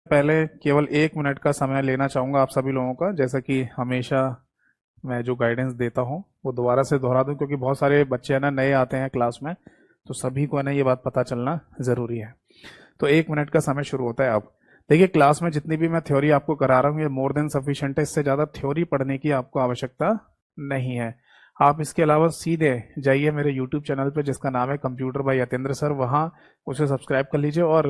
पहले केवल 1 मिनट का समय लेना चाहूँगा आप सभी लोगों का। जैसा कि हमेशा मैं जो गाइडेंस देता हूँ वो दोबारा से दोहरा दूँ, क्योंकि बहुत सारे बच्चे है ना नए आते हैं क्लास में, तो सभी को है ना ये बात पता चलना ज़रूरी है। तो 1 मिनट का समय शुरू होता है अब। देखिए, क्लास में जितनी भी मैं थ्योरी आपको करा रहा हूँ ये मोर देन सफिशिएंट है। इससे ज़्यादा थ्योरी पढ़ने की आपको आवश्यकता नहीं है। आप इसके अलावा सीधे जाइए मेरे यूट्यूब चैनल पे जिसका नाम है कंप्यूटर बाय यतेंद्र सर, वहाँ उसे सब्सक्राइब कर लीजिए और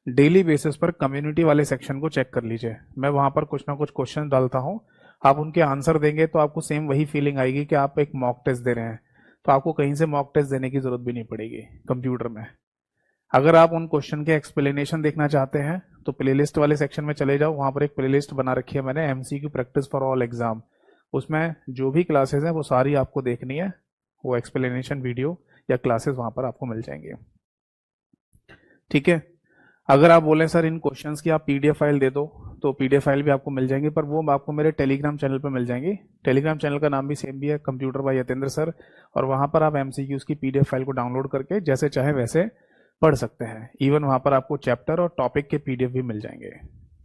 डेली बेसिस पर कम्युनिटी वाले सेक्शन को चेक कर लीजिए। मैं वहां पर कुछ ना कुछ क्वेश्चन डालता हूं, आप उनके आंसर देंगे तो आपको सेम वही फीलिंग आएगी कि आप एक मॉक टेस्ट दे रहे हैं। तो आपको कहीं से मॉक टेस्ट देने की जरूरत भी नहीं पड़ेगी कंप्यूटर में। अगर आप उन क्वेश्चन के एक्सप्लेनेशन देखना चाहते हैं तो प्लेलिस्ट वाले सेक्शन में चले जाओ, वहां पर एक प्लेलिस्ट बना रखी है मैंने, MCQ practice for all exam. उसमें जो भी क्लासेस हैं वो सारी आपको देखनी है, वो एक्सप्लेनेशन वीडियो या क्लासेस वहां पर आपको मिल जाएंगे। ठीक है। अगर आप बोलें सर इन क्वेश्चंस की आप पीडीएफ फाइल दे दो, तो पीडीएफ फाइल भी आपको मिल जाएंगी, पर वो आपको मेरे टेलीग्राम चैनल पर मिल जाएंगी। टेलीग्राम चैनल का नाम भी सेम भी है, कंप्यूटर बाय यतेंद्र सर, और वहां पर आप एमसीक्यूज की पीडीएफ फाइल को डाउनलोड करके जैसे चाहे वैसे पढ़ सकते हैं। इवन वहां पर आपको चैप्टर और टॉपिक के पीडीएफ भी मिल जाएंगे।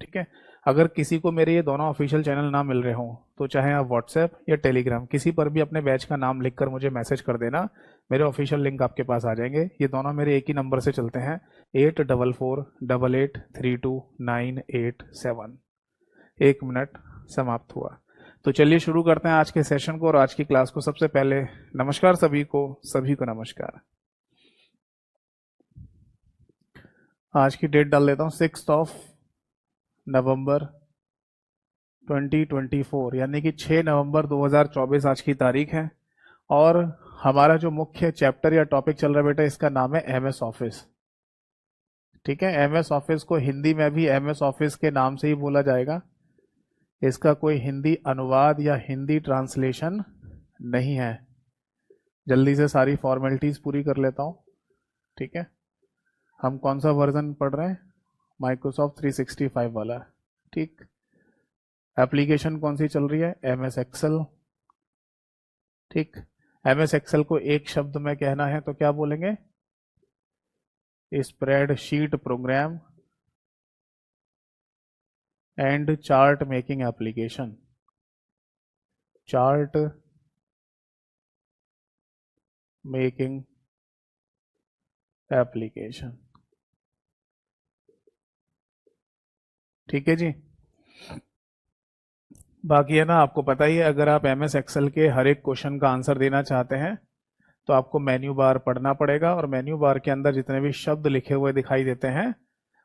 ठीक है। अगर किसी को मेरे ये दोनों ऑफिशियल चैनल ना मिल रहे हों तो चाहे आप व्हाट्सएप या टेलीग्राम किसी पर भी अपने बैच का नाम लिखकर मुझे मैसेज कर देना, मेरे ऑफिशियल लिंक आपके पास आ जाएंगे। ये दोनों मेरे एक ही नंबर से चलते हैं, 8448832987। 1 मिनट समाप्त हुआ। तो चलिए शुरू करते हैं आज के सेशन को और आज की क्लास को। सबसे पहले नमस्कार सभी को नमस्कार। आज की डेट डाल देता हूँ 6 नवंबर 2024, यानी कि 6 नवंबर 2024 आज की तारीख है। और हमारा जो मुख्य चैप्टर या टॉपिक चल रहा है बेटा, इसका नाम है एमएस ऑफिस। ठीक है। एमएस ऑफिस को हिंदी में भी एमएस ऑफिस के नाम से ही बोला जाएगा, इसका कोई हिंदी अनुवाद या हिंदी ट्रांसलेशन नहीं है। जल्दी से सारी फॉर्मेलिटीज पूरी कर लेता हूँ। ठीक है। हम कौन सा वर्जन पढ़ रहे हैं? माइक्रोसॉफ्ट 365 वाला। ठीक। एप्लीकेशन कौन सी चल रही है? MS Excel. ठीक। एमएस एक्सेल को एक शब्द में कहना है तो क्या बोलेंगे? Spreadsheet program and chart making application. Chart making application. ठीक है जी। बाकी है ना, आपको पता ही है, अगर आप एमएस एक्सेल के हर एक क्वेश्चन का आंसर देना चाहते हैं तो आपको मेन्यू बार पढ़ना पड़ेगा, और मेन्यू बार के अंदर जितने भी शब्द लिखे हुए दिखाई देते हैं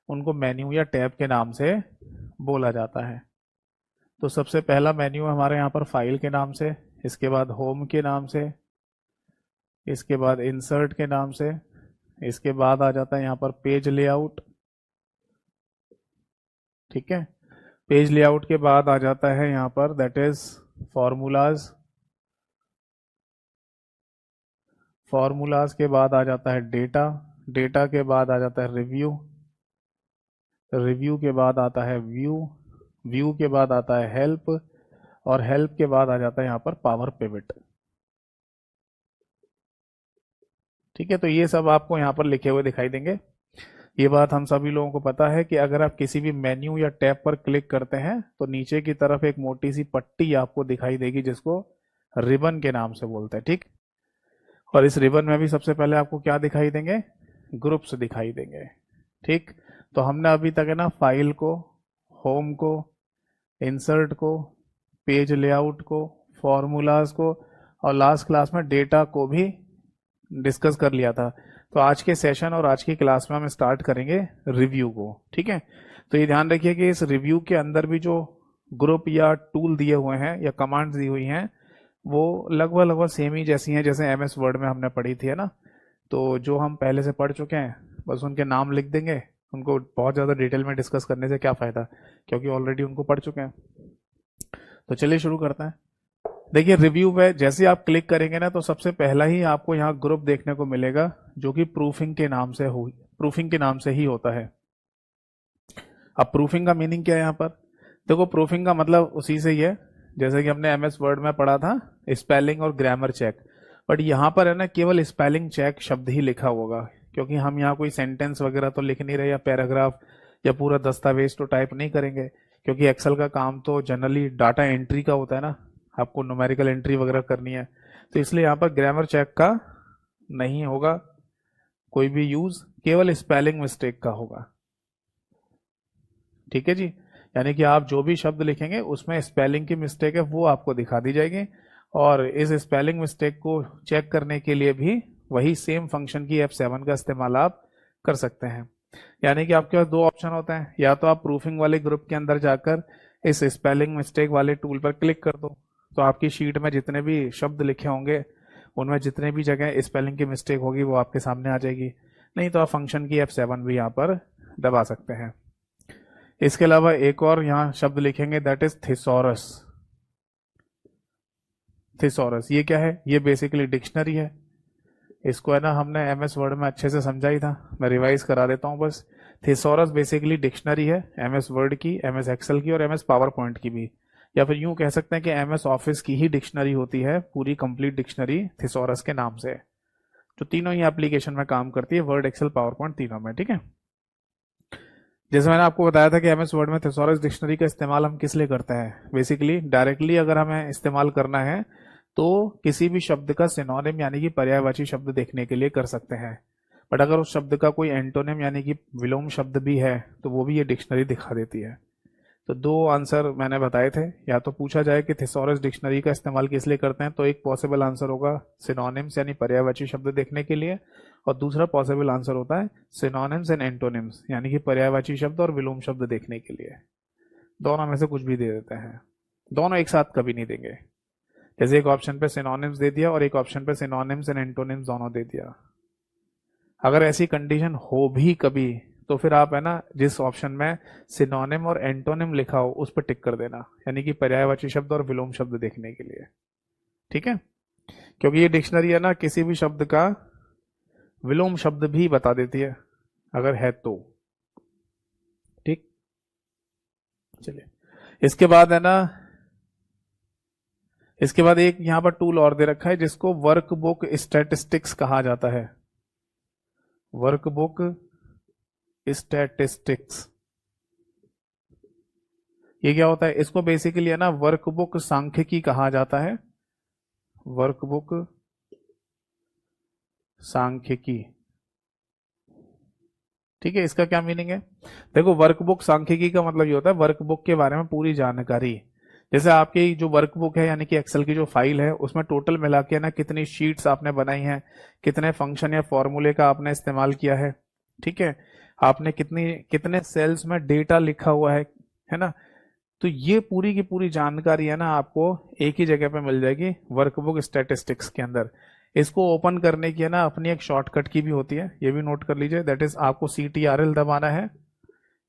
उनको मेन्यू या टैब के नाम से बोला जाता है। तो सबसे पहला मेन्यू हमारे यहाँ पर फाइल के नाम से, इसके बाद होम के नाम से, इसके बाद इंसर्ट के नाम से, इसके बाद आ जाता है यहाँ पर पेज लेआउट। ठीक है। पेज लेआउट के बाद आ जाता है यहाँ पर दैट इज फॉर्मूलाज। फॉर्मूलाज के बाद आ जाता है डेटा। डेटा के बाद आ जाता है रिव्यू। रिव्यू के बाद आता है व्यू। व्यू के बाद आता है हेल्प, और हेल्प के बाद आ जाता है यहाँ पर पावर पिवट। ठीक है। तो ये सब आपको यहाँ पर लिखे हुए दिखाई देंगे। ये बात हम सभी लोगों को पता है कि अगर आप किसी भी मेन्यू या टैब पर क्लिक करते हैं तो नीचे की तरफ एक मोटी सी पट्टी आपको दिखाई देगी जिसको रिबन के नाम से बोलते हैं। ठीक। और इस रिबन में भी सबसे पहले आपको क्या दिखाई देंगे? ग्रुप्स दिखाई देंगे। ठीक। तो हमने अभी तक है ना फाइल को, होम को, इंसर्ट को, पेज लेआउट को, फॉर्मूलाज को, और लास्ट क्लास में डेटा को भी डिस्कस कर लिया था। तो आज के सेशन और आज की क्लास में हम स्टार्ट करेंगे रिव्यू को। ठीक है। तो ये ध्यान रखिए कि इस रिव्यू के अंदर भी जो ग्रुप या टूल दिए हुए हैं या कमांड्स दी हुई हैं वो लगभग लगभग सेम ही जैसी हैं जैसे एमएस वर्ड में हमने पढ़ी थी, है ना। तो जो हम पहले से पढ़ चुके हैं बस उनके नाम लिख देंगे, उनको बहुत ज़्यादा डिटेल में डिस्कस करने से क्या फ़ायदा, क्योंकि ऑलरेडी उनको पढ़ चुके हैं। तो चलिए शुरू करते हैं। देखिए, रिव्यू पे जैसे आप क्लिक करेंगे ना तो सबसे पहला ही आपको यहाँ ग्रुप देखने को मिलेगा जो कि प्रूफिंग के नाम से ही होता है। अब प्रूफिंग का मीनिंग क्या है यहाँ पर? देखो, प्रूफिंग का मतलब उसी से ही है जैसे कि हमने एमएस वर्ड में पढ़ा था, स्पेलिंग और ग्रामर चेक। बट यहाँ पर है ना केवल स्पेलिंग चेक शब्द ही लिखा होगा, क्योंकि हम यहाँ कोई सेंटेंस वगैरह तो लिख नहीं रहे या पैराग्राफ या पूरा दस्तावेज तो टाइप नहीं करेंगे, क्योंकि एक्सेल का काम तो जनरली डाटा एंट्री का होता है ना, आपको न्यूमेरिकल एंट्री वगैरह करनी है। तो इसलिए यहाँ पर ग्रामर चेक का नहीं होगा कोई भी यूज, केवल स्पेलिंग मिस्टेक का होगा। ठीक है जी, यानी कि आप जो भी शब्द लिखेंगे उसमें स्पेलिंग की मिस्टेक है वो आपको दिखा दी जाएगी, और इस स्पेलिंग मिस्टेक को चेक करने के लिए भी वही सेम फंक्शन की F7 का इस्तेमाल आप कर सकते हैं। यानी कि आपके पास दो ऑप्शन होते हैं, या तो आप प्रूफिंग वाले ग्रुप के अंदर जाकर इस स्पेलिंग मिस्टेक वाले टूल पर क्लिक कर दो, तो आपकी शीट में जितने भी शब्द लिखे होंगे उनमें जितने भी जगह स्पेलिंग की मिस्टेक होगी वो आपके सामने आ जाएगी। नहीं तो आप फंक्शन की F7 भी यहाँ पर दबा सकते हैं। इसके अलावा एक और यहाँ शब्द लिखेंगे, दैट इज थिसॉरस। थिसॉरस ये क्या है? ये बेसिकली डिक्शनरी है। इसको है ना हमने MS वर्ड में अच्छे से समझा ही था, मैं रिवाइज करा देता हूँ बस। थिसॉरस बेसिकली डिक्शनरी है, MS वर्ड की, MS एक्सेल की और MS पावर पॉइंट की भी, या फिर यूं कह सकते हैं कि MS ऑफिस की ही डिक्शनरी होती है, पूरी कंप्लीट डिक्शनरी थिसॉरस के नाम से, जो तीनों ही एप्लीकेशन में काम करती है, वर्ड, एक्सेल, पावर पॉइंट तीनों में। ठीक है, जैसे मैंने आपको बताया था कि MS वर्ड में थिसॉरस डिक्शनरी का इस्तेमाल हम किस लिए करते हैं, बेसिकली डायरेक्टली अगर हमें इस्तेमाल करना है तो किसी भी शब्द का सिनोनिम यानी कि पर्यायवाची शब्द देखने के लिए कर सकते हैं, बट अगर उस शब्द का कोई एंटोनिम यानी कि विलोम शब्द भी है तो वो भी ये डिक्शनरी दिखा देती है। तो दो आंसर मैंने बताए थे, या तो पूछा जाए कि थिसॉरस डिक्शनरी का इस्तेमाल किस लिए करते हैं, तो एक पॉसिबल आंसर होगा सिनोनिम्स यानी पर्यायवाची शब्द देखने के लिए, और दूसरा पॉसिबल आंसर होता है सिनोनिम्स एंड एंटोनिम्स यानी कि पर्यायवाची शब्द और विलोम शब्द देखने के लिए। दोनों में से कुछ भी दे देते हैं, दोनों एक साथ कभी नहीं देंगे। जैसे एक ऑप्शन पे सिनोनिम्स दे दिया और एक ऑप्शन पे सिनोनिम्स एंड एंटोनिम्स दोनों दे दिया। अगर ऐसी कंडीशन हो भी कभी तो फिर आप है ना जिस ऑप्शन में सिनोनिम और एंटोनिम लिखा हो उस पर टिक कर देना, यानी कि पर्यायवाची शब्द और विलोम शब्द देखने के लिए। ठीक है, क्योंकि ये डिक्शनरी है ना किसी भी शब्द का विलोम शब्द भी बता देती है अगर है तो। ठीक, चलिए इसके बाद है ना, इसके बाद एक यहां पर टूल और दे रखा है जिसको वर्कबुक स्टैटिस्टिक्स कहा जाता है। वर्कबुक स्टैटिस्टिक्स ये क्या होता है? इसको बेसिकली है ना वर्कबुक सांख्यिकी कहा जाता है, वर्कबुक सांख्यिकी। ठीक है, इसका क्या मीनिंग है? देखो वर्कबुक सांख्यिकी का मतलब ये होता है वर्कबुक के बारे में पूरी जानकारी। जैसे आपकी जो वर्कबुक है यानी कि एक्सेल की जो फाइल है उसमें टोटल मिला के ना कितनी शीट्स आपने बनाई हैं, कितने फंक्शन या फॉर्मूले का आपने इस्तेमाल किया है, ठीक है, आपने कितने सेल्स में डेटा लिखा हुआ है ना, तो ये पूरी की पूरी जानकारी है ना आपको एक ही जगह पे मिल जाएगी वर्कबुक स्टैटिस्टिक्स के अंदर। इसको ओपन करने की है ना अपनी एक शॉर्टकट की भी होती है, ये भी नोट कर लीजिए, दैट इज आपको CTRL दबाना है,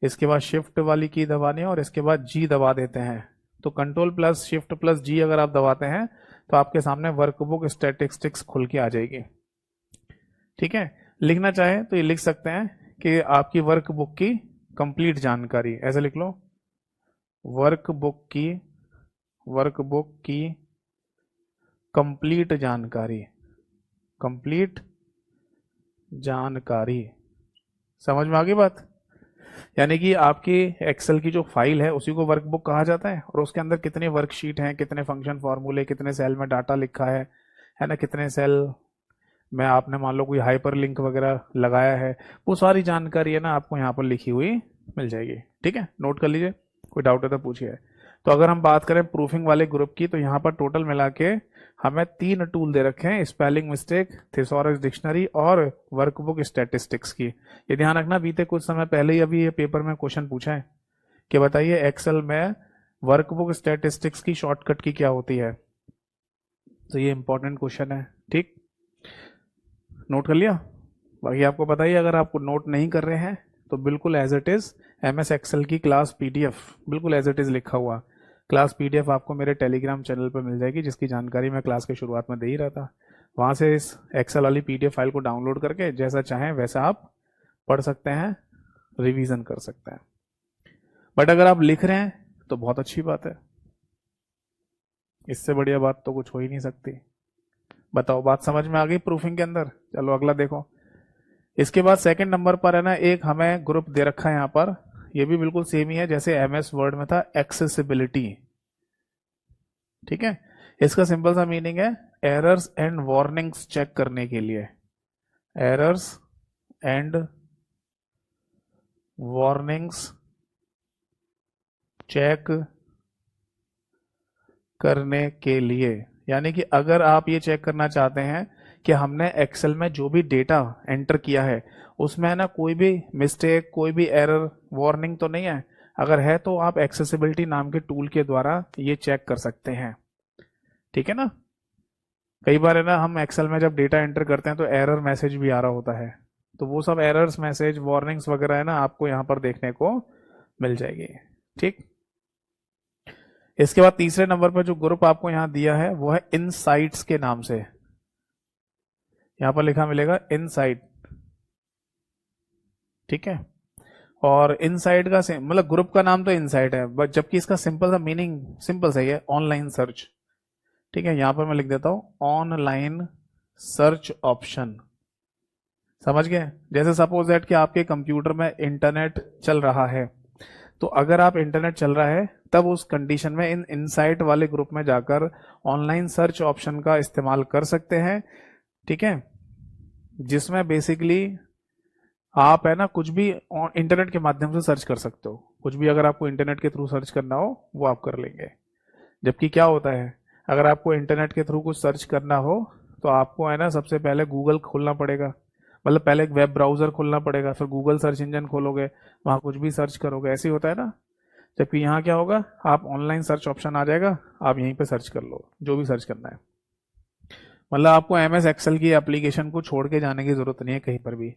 इसके बाद शिफ्ट वाली की दबानी है और इसके बाद G दबा देते हैं। तो control plus shift plus G अगर आप दबाते हैं तो आपके सामने वर्कबुक स्टैटिस्टिक्स खुल के आ जाएगी। ठीक है, लिखना चाहे तो ये लिख सकते हैं कि आपकी वर्कबुक की कंप्लीट जानकारी, ऐसे लिख लो, वर्कबुक की कंप्लीट जानकारी, कंप्लीट जानकारी। समझ में आ गई बात? यानी कि आपकी एक्सेल की जो फाइल है उसी को वर्कबुक कहा जाता है, और उसके अंदर कितने वर्कशीट हैं, कितने फंक्शन फॉर्मूले, कितने सेल में डाटा लिखा है ना, कितने सेल में आपने मान लो कोई हाइपर लिंक वगैरह लगाया है, वो सारी जानकारी है ना आपको यहाँ पर लिखी हुई मिल जाएगी। ठीक है, नोट कर लीजिए, कोई डाउट है तो पूछिए। तो अगर हम बात करें प्रूफिंग वाले ग्रुप की तो यहाँ पर टोटल मिला के हमें 3 टूल दे रखे हैं, स्पेलिंग मिस्टेक, थिसॉरस डिक्शनरी और वर्कबुक स्टैटिस्टिक्स की। ये ध्यान रखना, बीते कुछ समय पहले ही अभी ये पेपर में क्वेश्चन पूछा है कि बताइए एक्सेल में वर्कबुक स्टैटिस्टिक्स की शॉर्टकट की क्या होती है, तो ये इंपॉर्टेंट क्वेश्चन है। ठीक, नोट कर लिया? बाकी आपको बताइए, अगर आपको नोट नहीं कर रहे हैं तो बिल्कुल as it is MS Excel की क्लास PDF बिल्कुल एज इट इज लिखा हुआ क्लास PDF आपको मेरे टेलीग्राम चैनल पर मिल जाएगी, जिसकी जानकारी मैं क्लास के शुरुआत में दे ही रहा था। वहां से इस एक्सेल वाली PDF फाइल को डाउनलोड करके जैसा चाहें वैसा आप पढ़ सकते हैं, रिवीजन कर सकते हैं। बट अगर आप लिख रहे हैं तो बहुत अच्छी बात है, इससे बढ़िया बात तो कुछ हो ही नहीं सकती। बताओ, बात समझ में आ गई प्रूफिंग के अंदर? चलो अगला देखो। इसके बाद सेकंड नंबर पर है ना एक हमें ग्रुप दे रखा है यहाँ पर, ये भी बिल्कुल सेम ही है जैसे एमएस वर्ड में था एक्सेसिबिलिटी। ठीक है, इसका सिंपल सा मीनिंग है एरर्स एंड वार्निंग्स चेक करने के लिए, एरर्स एंड वार्निंग्स चेक करने के लिए। यानी कि अगर आप ये चेक करना चाहते हैं कि हमने एक्सेल में जो भी डेटा एंटर किया है उसमें ना कोई भी मिस्टेक, कोई भी एरर, वार्निंग तो नहीं है, अगर है तो आप एक्सेसिबिलिटी नाम के टूल के द्वारा ये चेक कर सकते हैं। ठीक है ना, कई बार है ना हम एक्सेल में जब डेटा एंटर करते हैं तो एरर मैसेज भी आ रहा होता है, तो वो सब एरर्स मैसेज वार्निंग्स वगैरह है ना आपको यहाँ पर देखने को मिल जाएगी। ठीक, इसके बाद तीसरे नंबर पर जो ग्रुप आपको यहाँ दिया है वो है इनसाइट्स के नाम से। यहां पर लिखा मिलेगा इनसाइट। ठीक है, और इनसाइट का मतलब ग्रुप का नाम तो इनसाइट है, बट जबकि इसका सिंपल सा मीनिंग सिंपल सही है, ऑनलाइन सर्च। ठीक है, यहां पर मैं लिख देता हूं ऑनलाइन सर्च ऑप्शन। समझ गए? जैसे सपोज दैट कि आपके कंप्यूटर में इंटरनेट चल रहा है, तो अगर आप इंटरनेट चल रहा है तब उस कंडीशन में इन इनसाइट वाले ग्रुप में जाकर ऑनलाइन सर्च ऑप्शन का इस्तेमाल कर सकते हैं। ठीक है, जिसमें बेसिकली आप है ना कुछ भी इंटरनेट के माध्यम से सर्च कर सकते हो, कुछ भी अगर आपको इंटरनेट के थ्रू सर्च करना हो वो आप कर लेंगे। जबकि क्या होता है, अगर आपको इंटरनेट के थ्रू कुछ सर्च करना हो तो आपको है ना सबसे पहले गूगल खोलना पड़ेगा, मतलब पहले एक वेब ब्राउजर खोलना पड़ेगा, फिर गूगल सर्च इंजन खोलोगे, वहां कुछ भी सर्च करोगे, ऐसे ही होता है ना। जबकि यहाँ क्या होगा, आप ऑनलाइन सर्च ऑप्शन आ जाएगा, आप यहीं पे सर्च कर लो जो भी सर्च करना है। मतलब आपको एमएस एक्सेल की एप्लीकेशन को छोड़ के जाने की जरूरत नहीं है कहीं पर भी।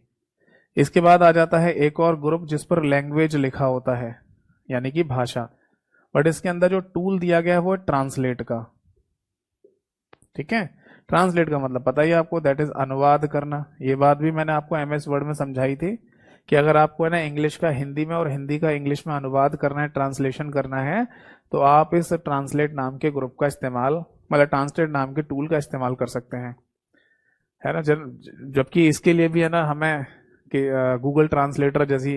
इसके बाद आ जाता है एक और ग्रुप जिस पर लैंग्वेज लिखा होता है, यानी कि भाषा, बट इसके अंदर जो टूल दिया गया है वो है ट्रांसलेट का। ठीक है, ट्रांसलेट का मतलब पता ही है आपको, दैट इज अनुवाद करना। ये बात भी मैंने आपको एमएस वर्ड में समझाई थी कि अगर आपको है ना इंग्लिश का हिंदी में और हिंदी का इंग्लिश में अनुवाद करना है, ट्रांसलेशन करना है, तो आप इस ट्रांसलेट नाम के ग्रुप का इस्तेमाल, मतलब ट्रांसलेट नाम के टूल का इस्तेमाल कर सकते हैं, है ना। जबकि इसके लिए भी है ना हमें कि गूगल ट्रांसलेटर जैसी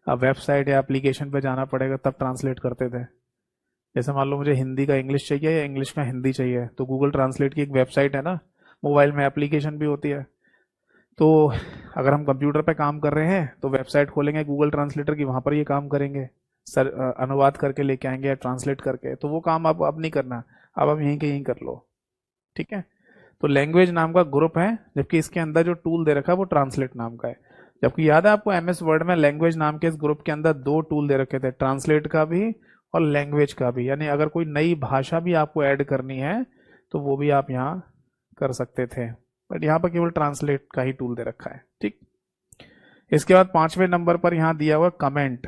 वेबसाइट या एप्लीकेशन पे जाना पड़ेगा तब ट्रांसलेट करते थे। जैसे मान लो मुझे हिंदी का इंग्लिश चाहिए या इंग्लिश का हिंदी चाहिए, तो गूगल ट्रांसलेट की एक वेबसाइट है ना, मोबाइल में एप्लीकेशन भी होती है। तो अगर हम कंप्यूटर पे काम कर रहे हैं तो वेबसाइट खोलेंगे गूगल ट्रांसलेटर की, वहां पर ये काम करेंगे, सर अनुवाद करके लेके आएंगे या ट्रांसलेट करके, तो वो काम अब नहीं करना, अब यहीं के यहीं कर लो। ठीक है, तो लैंग्वेज नाम का ग्रुप है, जबकि इसके अंदर जो टूल दे रखा है वो ट्रांसलेट नाम का है। जबकि याद है आपको एमएस वर्ड में लैंग्वेज नाम के इस ग्रुप के अंदर दो टूल दे रखे थे, ट्रांसलेट का भी और लैंग्वेज का भी, यानी अगर कोई नई भाषा भी आपको ऐड करनी है तो वो भी आप यहाँ कर सकते थे, बट यहाँ पर केवल ट्रांसलेट का ही टूल दे रखा है। ठीक, इसके बाद 5वें नंबर पर यहाँ दिया हुआ कमेंट।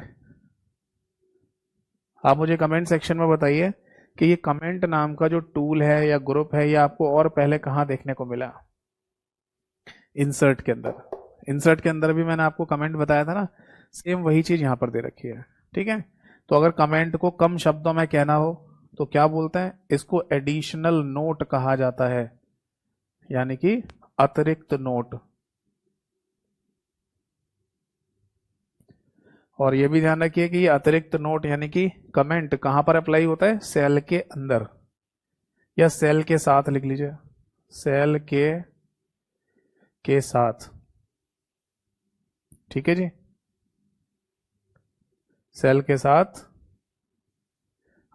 आप मुझे कमेंट सेक्शन में बताइए कि ये कमेंट नाम का जो टूल है या ग्रुप है ये आपको और पहले कहाँ देखने को मिला? इंसर्ट के अंदर। इंसर्ट के अंदर भी मैंने आपको कमेंट बताया था ना, सेम वही चीज यहाँ पर दे रखी है। ठीक है, तो अगर कमेंट को कम शब्दों में कहना हो तो क्या बोलते हैं, इसको एडिशनल नोट कहा जाता है, यानी कि अतिरिक्त नोट। और ये भी ध्यान रखिए कि ये अतिरिक्त नोट यानी कि कमेंट कहां पर अप्लाई होता है, सेल के अंदर या सेल के साथ लिख लीजिए, सेल के साथ। ठीक है जी, सेल के साथ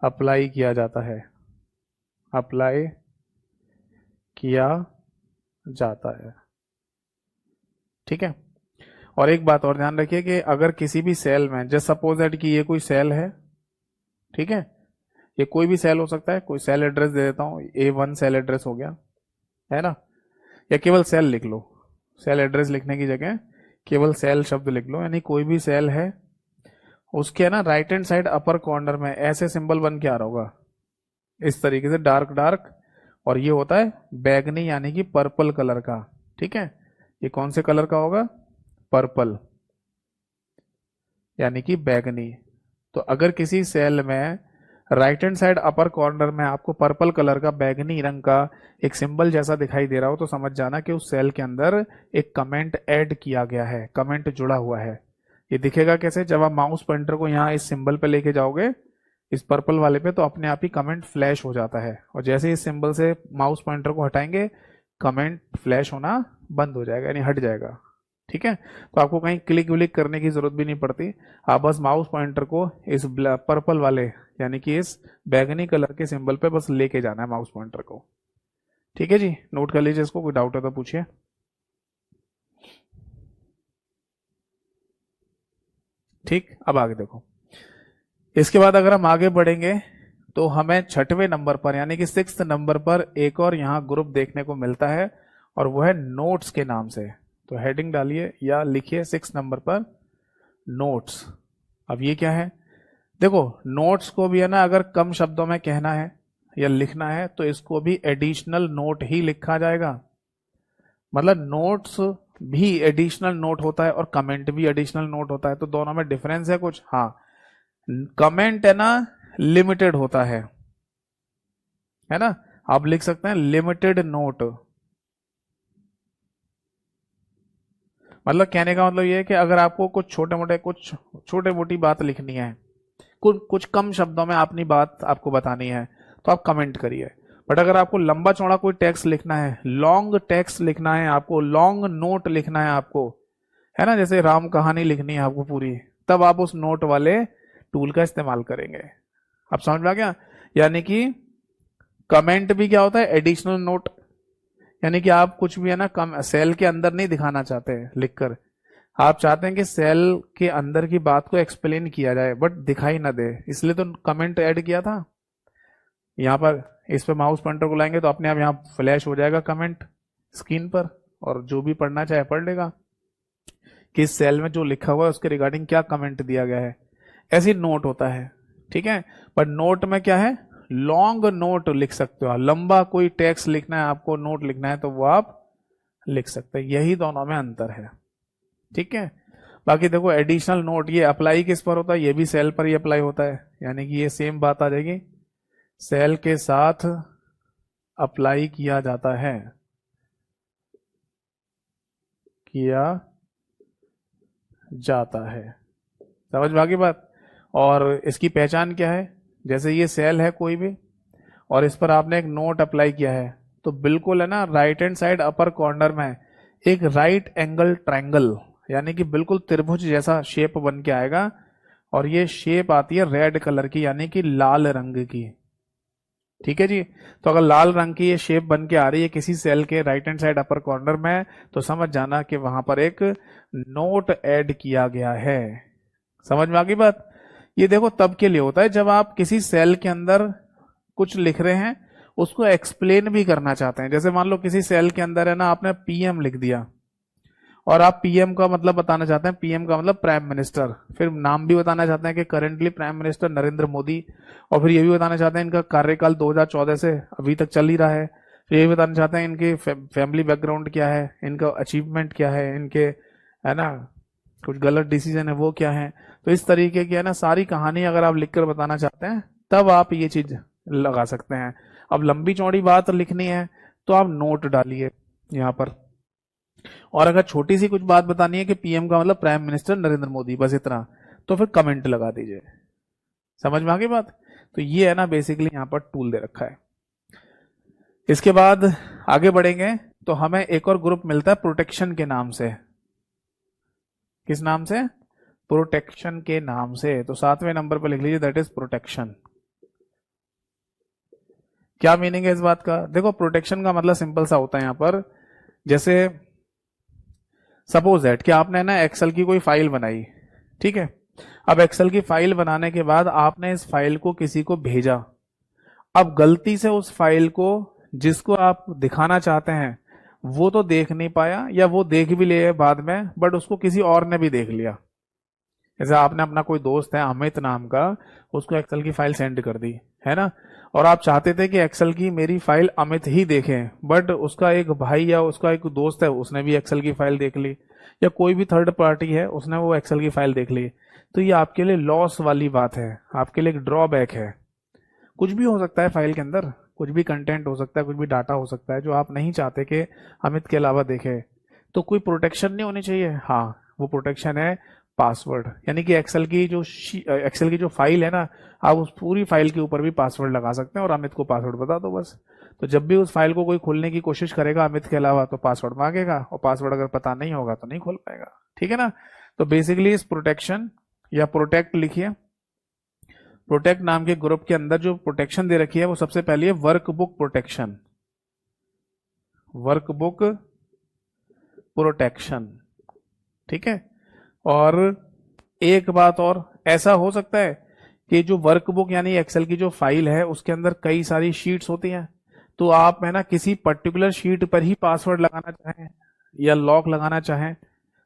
अप्लाई किया जाता है, अप्लाई किया जाता है। ठीक है, और एक बात और ध्यान रखिए कि अगर किसी भी सेल में, जस्ट सपोज दैट कि ये कोई सेल है, ठीक है, ये कोई भी सेल हो सकता है, कोई सेल एड्रेस दे देता हूं, A1 सेल एड्रेस हो गया, है ना, या केवल सेल लिख लो, सेल एड्रेस लिखने की जगह केवल सेल शब्द लिख लो, यानी कोई भी सेल है उसके ना right hand side upper corner में ऐसे सिंबल बन के आ रहा होगा, इस तरीके से डार्क डार्क, और ये होता है बैगनी यानी कि पर्पल कलर का। ठीक है, ये कौन से कलर का होगा, पर्पल यानी कि बैगनी। तो अगर किसी सेल में right hand side upper corner में आपको पर्पल कलर का बैगनी रंग का एक सिंबल जैसा दिखाई दे रहा हो तो समझ जाना कि उस सेल के अंदर एक कमेंट ऐड किया गया है, कमेंट जुड़ा हुआ है। ये दिखेगा कैसे, जब आप माउस पॉइंटर को यहाँ इस सिंबल पे लेके जाओगे, इस पर्पल वाले पे, तो अपने आप ही कमेंट फ्लैश हो जाता है, और जैसे इस सिंबल से माउस पॉइंटर को हटाएंगे कमेंट फ्लैश होना बंद हो जाएगा, यानी हट जाएगा। ठीक है, तो आपको कहीं क्लिक विलिक करने की जरूरत भी नहीं पड़ती, आप बस माउस पॉइंटर को इस पर्पल वाले यानी कि इस बैगनी कलर के सिंबल पे बस लेके जाना है माउस पॉइंटर को। ठीक है जी, नोट कर लीजिए इसको, कोई डाउट है तो पूछिए। ठीक, अब आगे देखो, इसके बाद अगर हम आगे बढ़ेंगे तो हमें छठवें नंबर पर यानी कि 6th नंबर पर एक और यहाँ ग्रुप देखने को मिलता है, और वो है नोट्स के नाम से। तो हेडिंग डालिए या लिखिए 6 नंबर पर नोट्स। अब ये क्या है, देखो नोट्स को भी है ना, अगर कम शब्दों में कहना है या लिखना है तो इसको भी एडिशनल नोट ही लिखा जाएगा। मतलब नोट्स भी एडिशनल नोट होता है और कमेंट भी एडिशनल नोट होता है, तो दोनों में डिफरेंस है कुछ। हाँ, कमेंट है ना लिमिटेड होता है ना, आप लिख सकते हैं लिमिटेड नोट। मतलब कहने का मतलब ये है कि अगर आपको कुछ छोटे मोटी बात लिखनी है, कुछ कम शब्दों में अपनी बात आपको बतानी है, तो आप कमेंट करिए। बट अगर आपको लंबा चौड़ा कोई टेक्स्ट लिखना है, लॉन्ग टेक्स्ट लिखना है आपको, लॉन्ग नोट लिखना है आपको, है ना, जैसे राम कहानी लिखनी है आपको पूरी, तब आप उस नोट वाले टूल का इस्तेमाल करेंगे। आप समझ में आ गया, यानी कि कमेंट भी क्या होता है, एडिशनल नोट, यानी कि आप कुछ भी है ना कम सेल के अंदर नहीं दिखाना चाहते हैं लिखकर, आप चाहते हैं कि सेल के अंदर की बात को एक्सप्लेन किया जाए बट दिखाई ना दे, इसलिए तो कमेंट ऐड किया था। यहाँ पर इस पे माउस पॉइंटर को लाएंगे तो अपने आप यहाँ फ्लैश हो जाएगा कमेंट स्क्रीन पर, और जो भी पढ़ना चाहे पढ़ लेगा कि इस सेल में जो लिखा हुआ है उसके रिगार्डिंग क्या कमेंट दिया गया है। ऐसी नोट होता है, ठीक है। पर नोट में क्या है, लॉन्ग नोट लिख सकते हो, लंबा कोई टेक्स्ट लिखना है आपको, नोट लिखना है तो वो आप लिख सकते हैं, यही दोनों में अंतर है। ठीक है, बाकी देखो एडिशनल नोट ये अप्लाई किस पर होता है, ये भी सेल पर ही अप्लाई होता है, यानी कि ये सेम बात आ जाएगी, सेल के साथ अप्लाई किया जाता है, किया जाता है। समझ में आ गई बात। और इसकी पहचान क्या है, जैसे ये सेल है कोई भी और इस पर आपने एक नोट अप्लाई किया है, तो बिल्कुल है ना right hand side upper corner में एक राइट एंगल ट्रायंगल यानी कि बिल्कुल त्रिभुज जैसा शेप बन के आएगा, और ये शेप आती है रेड कलर की यानी कि लाल रंग की। ठीक है जी, तो अगर लाल रंग की ये शेप बन के आ रही है किसी सेल के right hand side upper corner में, तो समझ जाना कि वहां पर एक नोट ऐड किया गया है। समझ में आ गई बात। ये देखो तब के लिए होता है जब आप किसी सेल के अंदर कुछ लिख रहे हैं, उसको एक्सप्लेन भी करना चाहते हैं। जैसे मान लो किसी सेल के अंदर है ना आपने पीएम लिख दिया, और आप पीएम का मतलब बताना चाहते हैं, पीएम का मतलब प्राइम मिनिस्टर, फिर नाम भी बताना चाहते हैं कि currently prime minister Narendra Modi, और फिर ये भी बताना चाहते हैं इनका कार्यकाल 2014 से अभी तक चल ही रहा है, फिर ये भी बताना चाहते हैं इनके फैमिली बैकग्राउंड क्या है, इनका अचीवमेंट क्या है, इनके है ना कुछ गलत डिसीजन है वो क्या है। तो इस तरीके की है ना सारी कहानी अगर आप लिखकर बताना चाहते हैं तब आप ये चीज लगा सकते हैं। अब लंबी चौड़ी बात लिखनी है तो आप नोट डालिए यहाँ पर, और अगर छोटी सी कुछ बात बतानी है कि पीएम का मतलब प्राइम मिनिस्टर नरेंद्र मोदी, बस इतना, तो फिर कमेंट लगा दीजिए। समझ में आ गई बात। तो ये है ना बेसिकली यहाँ पर टूल दे रखा है। इसके बाद आगे बढ़ेंगे तो हमें एक और ग्रुप मिलता है प्रोटेक्शन के नाम से। किस नाम से, प्रोटेक्शन के नाम से। तो 7वें नंबर पर लिख लीजिए दैट इज प्रोटेक्शन। क्या मीनिंग है इस बात का, देखो प्रोटेक्शन का मतलब सिंपल सा होता है यहाँ पर, जैसे सपोज दैट कि आपने ना एक्सेल की कोई फाइल बनाई, ठीक है। अब एक्सेल की फाइल बनाने के बाद आपने इस फाइल को किसी को भेजा, अब गलती से उस फाइल को जिसको आप दिखाना चाहते हैं वो तो देख नहीं पाया, या वो देख भी लिया बाद में बट उसको किसी और ने भी देख लिया। जैसे आपने अपना कोई दोस्त है अमित नाम का, उसको एक्सेल की फाइल सेंड कर दी, है ना, और आप चाहते थे कि एक्सेल की मेरी फाइल अमित ही देखे, बट उसका एक भाई या उसका एक दोस्त है उसने भी एक्सेल की फाइल देख ली, या कोई भी थर्ड पार्टी है उसने वो एक्सेल की फाइल देख ली। तो ये आपके लिए लॉस वाली बात है, आपके लिए एक ड्रॉबैक है। कुछ भी हो सकता है फाइल के अंदर, कुछ भी कंटेंट हो सकता है, कुछ भी डाटा हो सकता है जो आप नहीं चाहते कि अमित के अलावा देखे, तो कोई प्रोटेक्शन नहीं होनी चाहिए। हाँ, वो प्रोटेक्शन है पासवर्ड, यानी कि एक्सेल की जो फाइल है ना, आप उस पूरी फाइल के ऊपर भी पासवर्ड लगा सकते हैं और अमित को पासवर्ड बता दो बस। तो जब भी उस फाइल को कोई खोलने की कोशिश करेगा अमित के अलावा तो पासवर्ड मांगेगा, और पासवर्ड अगर पता नहीं होगा तो नहीं खोल पाएगा। ठीक है ना। तो बेसिकली इस प्रोटेक्शन या प्रोटेक्ट लिखिए, प्रोटेक्ट नाम के ग्रुप के अंदर जो प्रोटेक्शन दे रखी है वो सबसे पहले है वर्कबुक प्रोटेक्शन, वर्कबुक प्रोटेक्शन। ठीक है। और एक बात और, ऐसा हो सकता है कि जो वर्कबुक यानी एक्सेल की जो फाइल है उसके अंदर कई सारी शीट्स होती हैं, तो आप है ना किसी पर्टिकुलर शीट पर ही पासवर्ड लगाना चाहें या लॉक लगाना चाहें,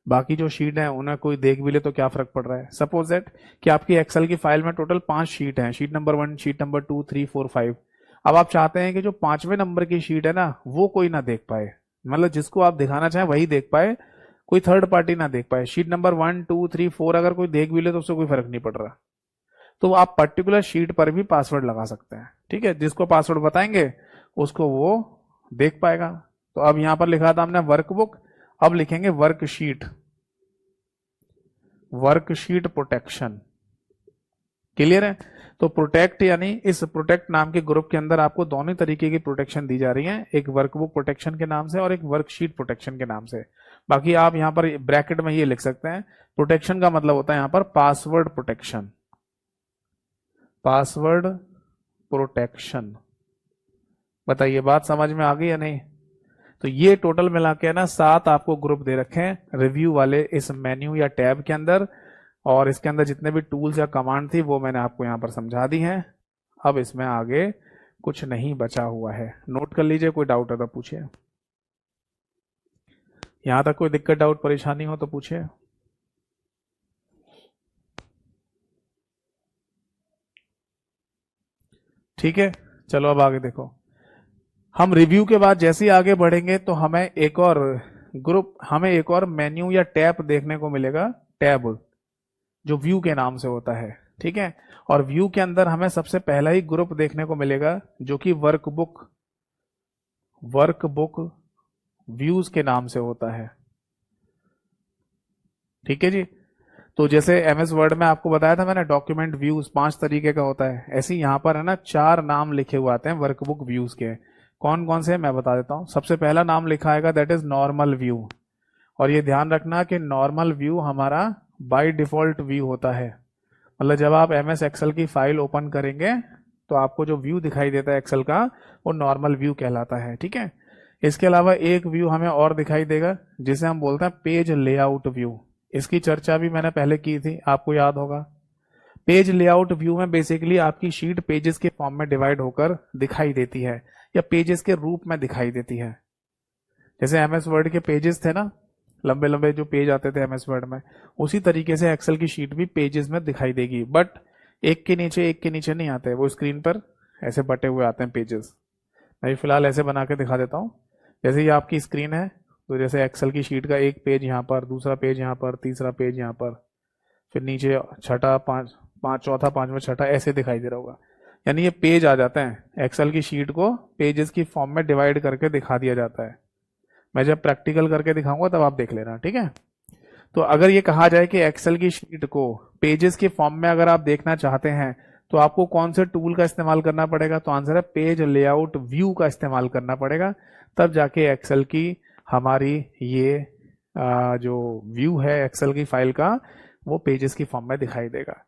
बाकी जो शीट है उन्हें कोई देख भी ले तो क्या फर्क पड़ रहा है। सपोज दैट कि आपकी एक्सेल की फाइल में टोटल 5 शीट हैं, शीट नंबर 1, शीट नंबर 2, 3, 4, 5। अब आप चाहते हैं कि जो 5वें नंबर की शीट है ना वो कोई ना देख पाए, मतलब जिसको आप दिखाना चाहें वही देख पाए, कोई थर्ड पार्टी ना देख पाए। शीट नंबर 1, 2, 3, 4 अगर कोई देख भी ले तो उससे कोई फर्क नहीं पड़ रहा, तो आप पर्टिकुलर शीट पर भी पासवर्ड लगा सकते हैं। ठीक है। जिसको पासवर्ड बताएंगे उसको वो देख पाएगा। तो अब यहां पर लिखा था हमने वर्कबुक, अब लिखेंगे वर्कशीट, वर्कशीट प्रोटेक्शन। क्लियर है। तो प्रोटेक्ट यानी इस प्रोटेक्ट नाम के ग्रुप के अंदर आपको दोनों तरीके की प्रोटेक्शन दी जा रही है, एक वर्कबुक प्रोटेक्शन के नाम से और एक वर्कशीट प्रोटेक्शन के नाम से। बाकी आप यहां पर ब्रैकेट में ये लिख सकते हैं, प्रोटेक्शन का मतलब होता है यहां पर पासवर्ड प्रोटेक्शन, पासवर्ड प्रोटेक्शन। बताइए बात समझ में आ गई या नहीं। तो ये टोटल मिला के ना 7 आपको ग्रुप दे रखे हैं रिव्यू वाले इस मेन्यू या टैब के अंदर, और इसके अंदर जितने भी टूल्स या कमांड थी वो मैंने आपको यहां पर समझा दी हैं। अब इसमें आगे कुछ नहीं बचा हुआ है, नोट कर लीजिए, कोई डाउट है तो पूछिए। यहां तक कोई दिक्कत डाउट परेशानी हो तो पूछिए। ठीक है। चलो अब आगे देखो, हम रिव्यू के बाद जैसे ही आगे बढ़ेंगे तो हमें एक और मेन्यू या टैब देखने को मिलेगा, टैब जो व्यू के नाम से होता है। ठीक है। और व्यू के अंदर हमें सबसे पहला ही ग्रुप देखने को मिलेगा जो कि वर्कबुक व्यूज के नाम से होता है। ठीक है जी। तो जैसे एमएस वर्ड में आपको बताया था मैंने, डॉक्यूमेंट व्यूज 5 तरीके का होता है, ऐसे ही यहां पर है ना 4 नाम लिखे हुए आते हैं वर्कबुक व्यूज के। कौन कौन से मैं बता देता हूं। सबसे पहला नाम लिखा आएगा दैट इज नॉर्मल व्यू, और ये ध्यान रखना कि नॉर्मल व्यू हमारा बाय डिफॉल्ट व्यू होता है, मतलब जब आप एमएस एक्सेल की फाइल ओपन करेंगे तो आपको जो व्यू दिखाई देता है एक्सेल का वो नॉर्मल व्यू कहलाता है। ठीक है। इसके अलावा एक व्यू हमें और दिखाई देगा जिसे हम बोलते हैं पेज लेआउट व्यू, इसकी चर्चा भी मैंने पहले की थी, आपको याद होगा। पेज लेआउट व्यू में बेसिकली आपकी शीट पेजेस के फॉर्म में डिवाइड होकर दिखाई देती है या पेजेस के रूप में दिखाई देती है। जैसे एमएस वर्ड के पेजेस थे ना, लंबे लंबे जो पेज आते थे एमएस वर्ड में, उसी तरीके से एक्सेल की शीट भी पेजेस में दिखाई देगी, बट एक के नीचे नहीं आते, वो स्क्रीन पर ऐसे बटे हुए आते हैं पेजेस। मैं फिलहाल ऐसे बना के दिखा देता हूँ। जैसे ये आपकी स्क्रीन है, तो जैसे एक्सेल की शीट का एक पेज यहाँ पर, दूसरा पेज यहाँ पर, तीसरा पेज यहाँ पर, फिर नीचे छठा, चौथा, पांचवा, छठा, ऐसे दिखाई दे रहा होगा। यानी ये पेज आ जाते हैं, एक्सेल की शीट को पेजेस की फॉर्म में डिवाइड करके दिखा दिया जाता है। मैं जब प्रैक्टिकल करके दिखाऊंगा तब आप देख लेना। ठीक है। तो अगर ये कहा जाए कि एक्सेल की शीट को पेजेस के फॉर्म में अगर आप देखना चाहते हैं तो आपको कौन से टूल का इस्तेमाल करना पड़ेगा, तो आंसर है पेज लेआउट व्यू का इस्तेमाल करना पड़ेगा, तब जाके एक्सेल की हमारी ये जो व्यू है एक्सेल की फाइल का वो पेजेस की फॉर्म में दिखाई देगा।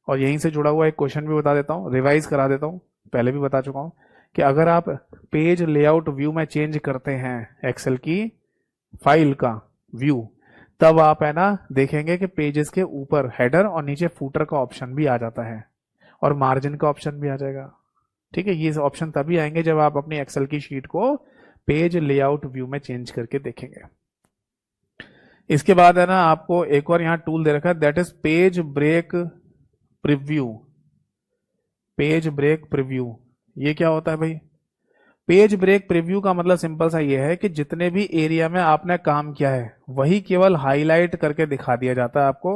और यहीं से जुड़ा हुआ एक क्वेश्चन भी बता देता हूँ, रिवाइज करा देता हूँ, पहले भी बता चुका हूँ कि अगर आप पेज लेआउट व्यू में चेंज करते हैं एक्सेल की फाइल का व्यू, तब आप है ना देखेंगे कि पेजेस के ऊपर हेडर और नीचे फूटर का ऑप्शन भी आ जाता है और मार्जिन का ऑप्शन भी आ जाएगा। ठीक है। ये ऑप्शन तभी आएंगे जब आप अपनी एक्सेल की शीट को पेज लेआउट व्यू में चेंज करके देखेंगे। इसके बाद है ना आपको एक और यहां टूल दे रखा है that is page break preview. Page break preview ये क्या होता है भाई। पेज ब्रेक प्रीव्यू का मतलब सिंपल सा ये है कि जितने भी एरिया में आपने काम किया है वही केवल हाईलाइट करके दिखा दिया जाता है आपको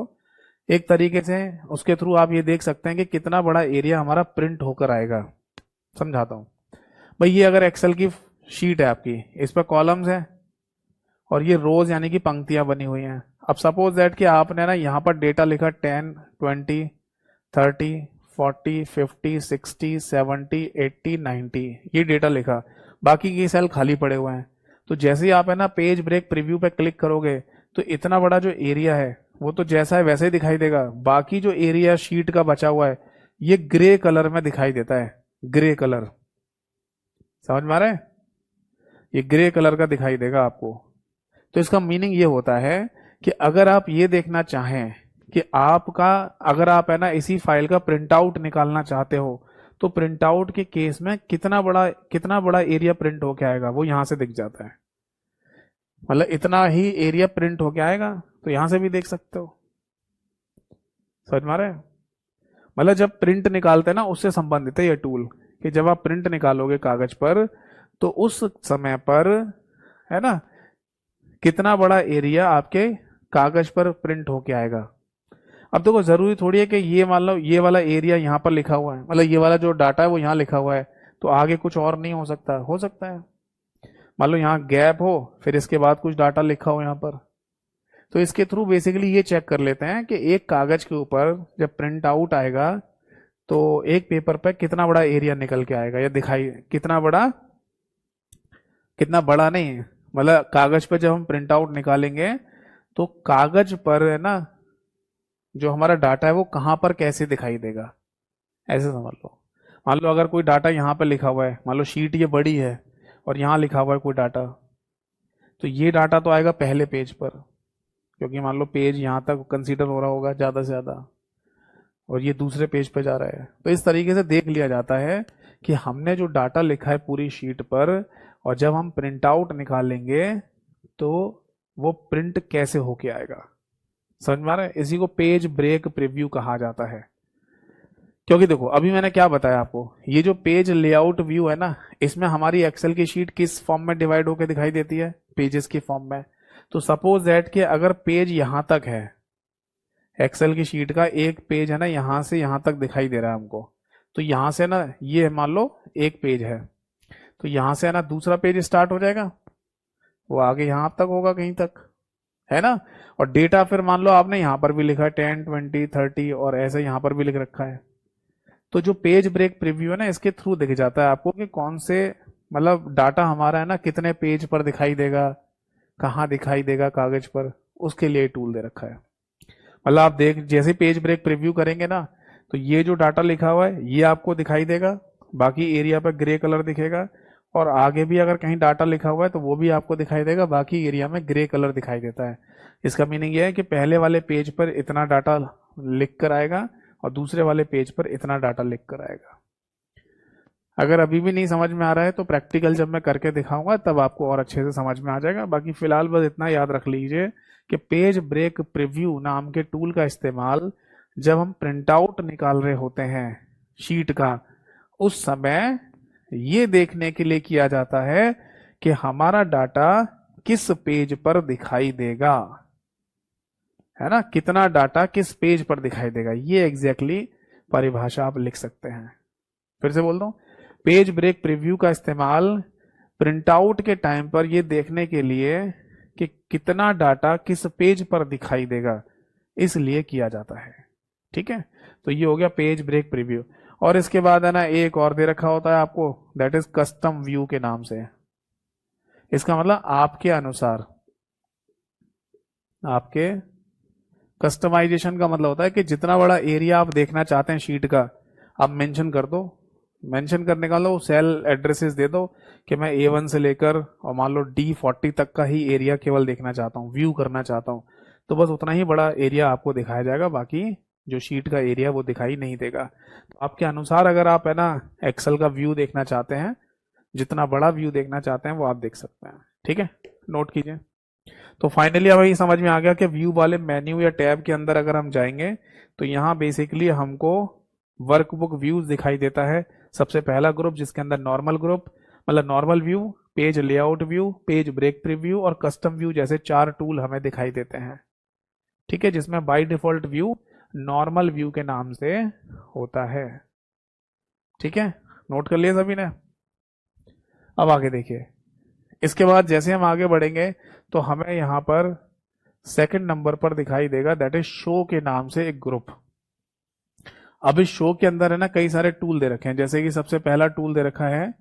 एक तरीके से। उसके थ्रू आप ये देख सकते हैं कि कितना बड़ा एरिया हमारा प्रिंट होकर आएगा। समझाता हूं भाई, ये अगर एक्सेल की शीट है आपकी, इस पर कॉलम्स है और ये रोज यानी कि पंक्तियां बनी हुई हैं। अब सपोज दैट कि आपने ना यहाँ पर डेटा लिखा 10, 20, 30, 40, 50, 60, 70, 80, 90, ये डेटा लिखा। बाकी के सेल खाली पड़े हुए हैं। तो जैसे ही आप है ना पेज ब्रेक प्रीव्यू पे क्लिक करोगे तो इतना बड़ा जो एरिया है वो तो जैसा है वैसे ही दिखाई देगा। बाकी जो एरिया शीट का बचा हुआ है ये ग्रे कलर में दिखाई देता है। ग्रे कलर, समझ में आ रहा है? ये ग्रे कलर का दिखाई देगा आपको। तो इसका मीनिंग ये होता है कि अगर आप ये देखना चाहें कि आपका, अगर आप है ना इसी फाइल का प्रिंट आउट निकालना चाहते हो तो प्रिंट आउट के केस में कितना बड़ा एरिया प्रिंट होके आएगा वो यहां से दिख जाता है। मतलब इतना ही एरिया प्रिंट होके आएगा, तो यहां से भी देख सकते हो। समझ में आ रहा है? मतलब जब प्रिंट निकालते हैं ना उससे संबंधित है ये टूल, कि जब आप प्रिंट निकालोगे कागज पर तो उस समय पर है ना कितना बड़ा एरिया आपके कागज पर प्रिंट होके आएगा। अब देखो जरूरी थोड़ी है कि ये मान लो ये वाला एरिया यहाँ पर लिखा हुआ है, मतलब ये वाला जो डाटा है वो यहाँ लिखा हुआ है तो आगे कुछ और नहीं हो सकता है। मान लो यहाँ गैप हो फिर इसके बाद कुछ डाटा लिखा हो यहाँ पर। तो इसके थ्रू बेसिकली ये चेक कर लेते हैं कि एक कागज के ऊपर जब प्रिंट आउट आएगा तो एक पेपर पे कितना बड़ा एरिया निकल के आएगा या दिखाई, कितना बड़ा, कितना बड़ा नहीं, मतलब कागज पे जब हम प्रिंट आउट निकालेंगे तो कागज पर है ना जो हमारा डाटा है वो कहाँ पर कैसे दिखाई देगा, ऐसे समझ लो। मान लो अगर कोई डाटा यहाँ पे लिखा हुआ है, मान लो शीट ये बड़ी है और यहाँ लिखा हुआ है कोई डाटा, तो ये डाटा तो आएगा पहले पेज पर, क्योंकि मान लो पेज यहाँ तक कंसीडर हो रहा होगा ज़्यादा से ज़्यादा, और ये दूसरे पेज पे जा रहा है। तो इस तरीके से देख लिया जाता है कि हमने जो डाटा लिखा है पूरी शीट पर, और जब हम प्रिंट आउट निकालेंगे तो वो प्रिंट कैसे होके आएगा। समझ में आ रहा है? इसी को पेज ब्रेक प्रीव्यू कहा जाता है। क्योंकि देखो अभी मैंने क्या बताया आपको, ये जो पेज लेआउट व्यू है ना इसमें हमारी एक्सेल की शीट किस फॉर्म में डिवाइड होकर दिखाई देती है, पेजेस की फॉर्म में। तो सपोज दैट कि अगर पेज यहां तक है, एक्सेल की शीट का एक पेज है ना यहां से यहां तक दिखाई दे रहा है हमको, तो यहां से ना ये मान लो एक पेज है, तो यहां से है ना दूसरा पेज स्टार्ट हो जाएगा, वो आगे यहां तक होगा कहीं तक, है ना। और डेटा फिर मान लो आपने यहां पर भी लिखा है 10, 20, 30 और ऐसे यहां पर भी लिख रखा है। तो जो पेज ब्रेक प्रीव्यू है ना इसके थ्रू दिख जाता है आपको कि कौन से, मतलब डाटा हमारा है ना कितने पेज पर दिखाई देगा, कहाँ दिखाई देगा कागज पर, उसके लिए टूल दे रखा है। मतलब आप देख जैसे पेज ब्रेक प्रीव्यू करेंगे ना तो ये जो डाटा लिखा हुआ है ये आपको दिखाई देगा, बाकी एरिया पर ग्रे कलर दिखेगा, और आगे भी अगर कहीं डाटा लिखा हुआ है तो वो भी आपको दिखाई देगा, बाकी एरिया में ग्रे कलर दिखाई देता है। इसका मीनिंग ये है कि पहले वाले पेज पर इतना डाटा लिख कर आएगा और दूसरे वाले पेज पर इतना डाटा लिख कर आएगा। अगर अभी भी नहीं समझ में आ रहा है तो प्रैक्टिकल जब मैं करके दिखाऊंगा तब आपको और अच्छे से समझ में आ जाएगा। बाकी फिलहाल बस इतना याद रख लीजिए कि पेज ब्रेक प्रीव्यू नाम के टूल का इस्तेमाल जब हम प्रिंट आउट निकाल रहे होते हैं शीट का उस समय ये देखने के लिए किया जाता है कि हमारा डाटा किस पेज पर दिखाई देगा, है ना, कितना डाटा किस पेज पर दिखाई देगा, ये एग्जैक्टली परिभाषा आप लिख सकते हैं। फिर से बोल दो, पेज ब्रेक प्रीव्यू का इस्तेमाल प्रिंट आउट के टाइम पर यह देखने के लिए कि कितना डाटा किस पेज पर दिखाई देगा इसलिए किया जाता है। ठीक है, तो ये हो गया पेज ब्रेक प्रीव्यू। और इसके बाद है ना एक और दे रखा होता है आपको, दैट इज कस्टम व्यू के नाम से। इसका मतलब आपके अनुसार, आपके कस्टमाइजेशन का मतलब होता है कि जितना बड़ा एरिया आप देखना चाहते हैं शीट का आप मेंशन कर दो। मेंशन करने का लो सेल एड्रेसेस दे दो कि मैं A1 से लेकर और मान लो D40 तक का ही एरिया केवल देखना चाहता हूँ, व्यू करना चाहता हूँ, तो बस उतना ही बड़ा एरिया आपको दिखाया जाएगा, बाकी जो शीट का एरिया वो दिखाई नहीं देगा। तो आपके अनुसार अगर आप है ना एक्सेल का व्यू देखना चाहते हैं, जितना बड़ा व्यू देखना चाहते हैं वो आप देख सकते हैं। ठीक है, नोट कीजिए। तो फाइनली अब ये समझ में आ गया कि व्यू वाले मेन्यू या टैब के अंदर अगर हम जाएंगे तो यहाँ बेसिकली हमको वर्कबुक व्यूज दिखाई देता है। सबसे पहला ग्रुप जिसके अंदर नॉर्मल ग्रुप, मतलब normal view, page layout view, page break preview और कस्टम व्यू जैसे 4 टूल हमें दिखाई देते हैं। ठीक है, जिसमें by default view normal view के नाम से होता है। ठीक है, नोट कर लिया सभी ने। अब आगे देखिए, इसके बाद जैसे हम आगे बढ़ेंगे तो हमें यहाँ पर सेकंड नंबर पर दिखाई देगा, दैट इज शो के नाम से एक ग्रुप। अब इस शो के अंदर है ना कई सारे टूल दे रखे हैं, जैसे कि सबसे पहला टूल दे रखा है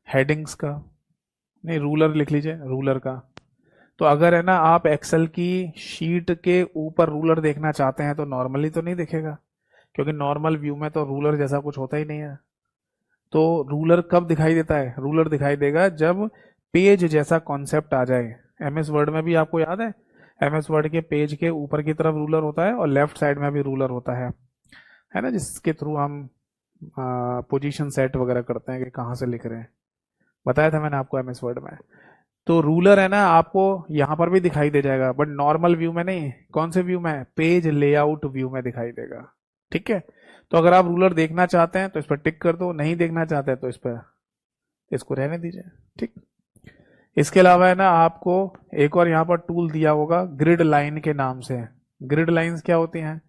हेडिंग्स का, नहीं रूलर लिख लीजिए, रूलर का। तो अगर है ना आप एक्सेल की शीट के ऊपर रूलर देखना चाहते हैं तो नॉर्मली तो नहीं दिखेगा, क्योंकि नॉर्मल व्यू में तो रूलर जैसा कुछ होता ही नहीं है। तो रूलर कब दिखाई देता है? रूलर दिखाई देगा जब पेज जैसा कॉन्सेप्ट आ जाए। एमएस वर्ड में भी आपको याद है एमएस वर्ड के पेज के ऊपर की तरफ रूलर होता है और लेफ्ट साइड में भी रूलर होता है ना, जिसके थ्रू हम पोजीशन सेट वगैरह करते हैं कि कहाँ से लिख रहे हैं। बताया था मैंने आपको एमएस वर्ड में। तो रूलर है ना आपको यहाँ पर भी दिखाई दे जाएगा, बट नॉर्मल व्यू में नहीं। कौन से व्यू में? पेज लेआउट व्यू में दिखाई देगा। ठीक है, तो अगर आप रूलर देखना चाहते हैं तो इस पर टिक कर दो, नहीं देखना चाहते हैं तो इस पर इसको रहने दीजिए। ठीक, इसके अलावा है ना आपको एक और यहाँ पर टूल दिया होगा ग्रिड लाइन के नाम से। ग्रिड लाइंस क्या होती हैं?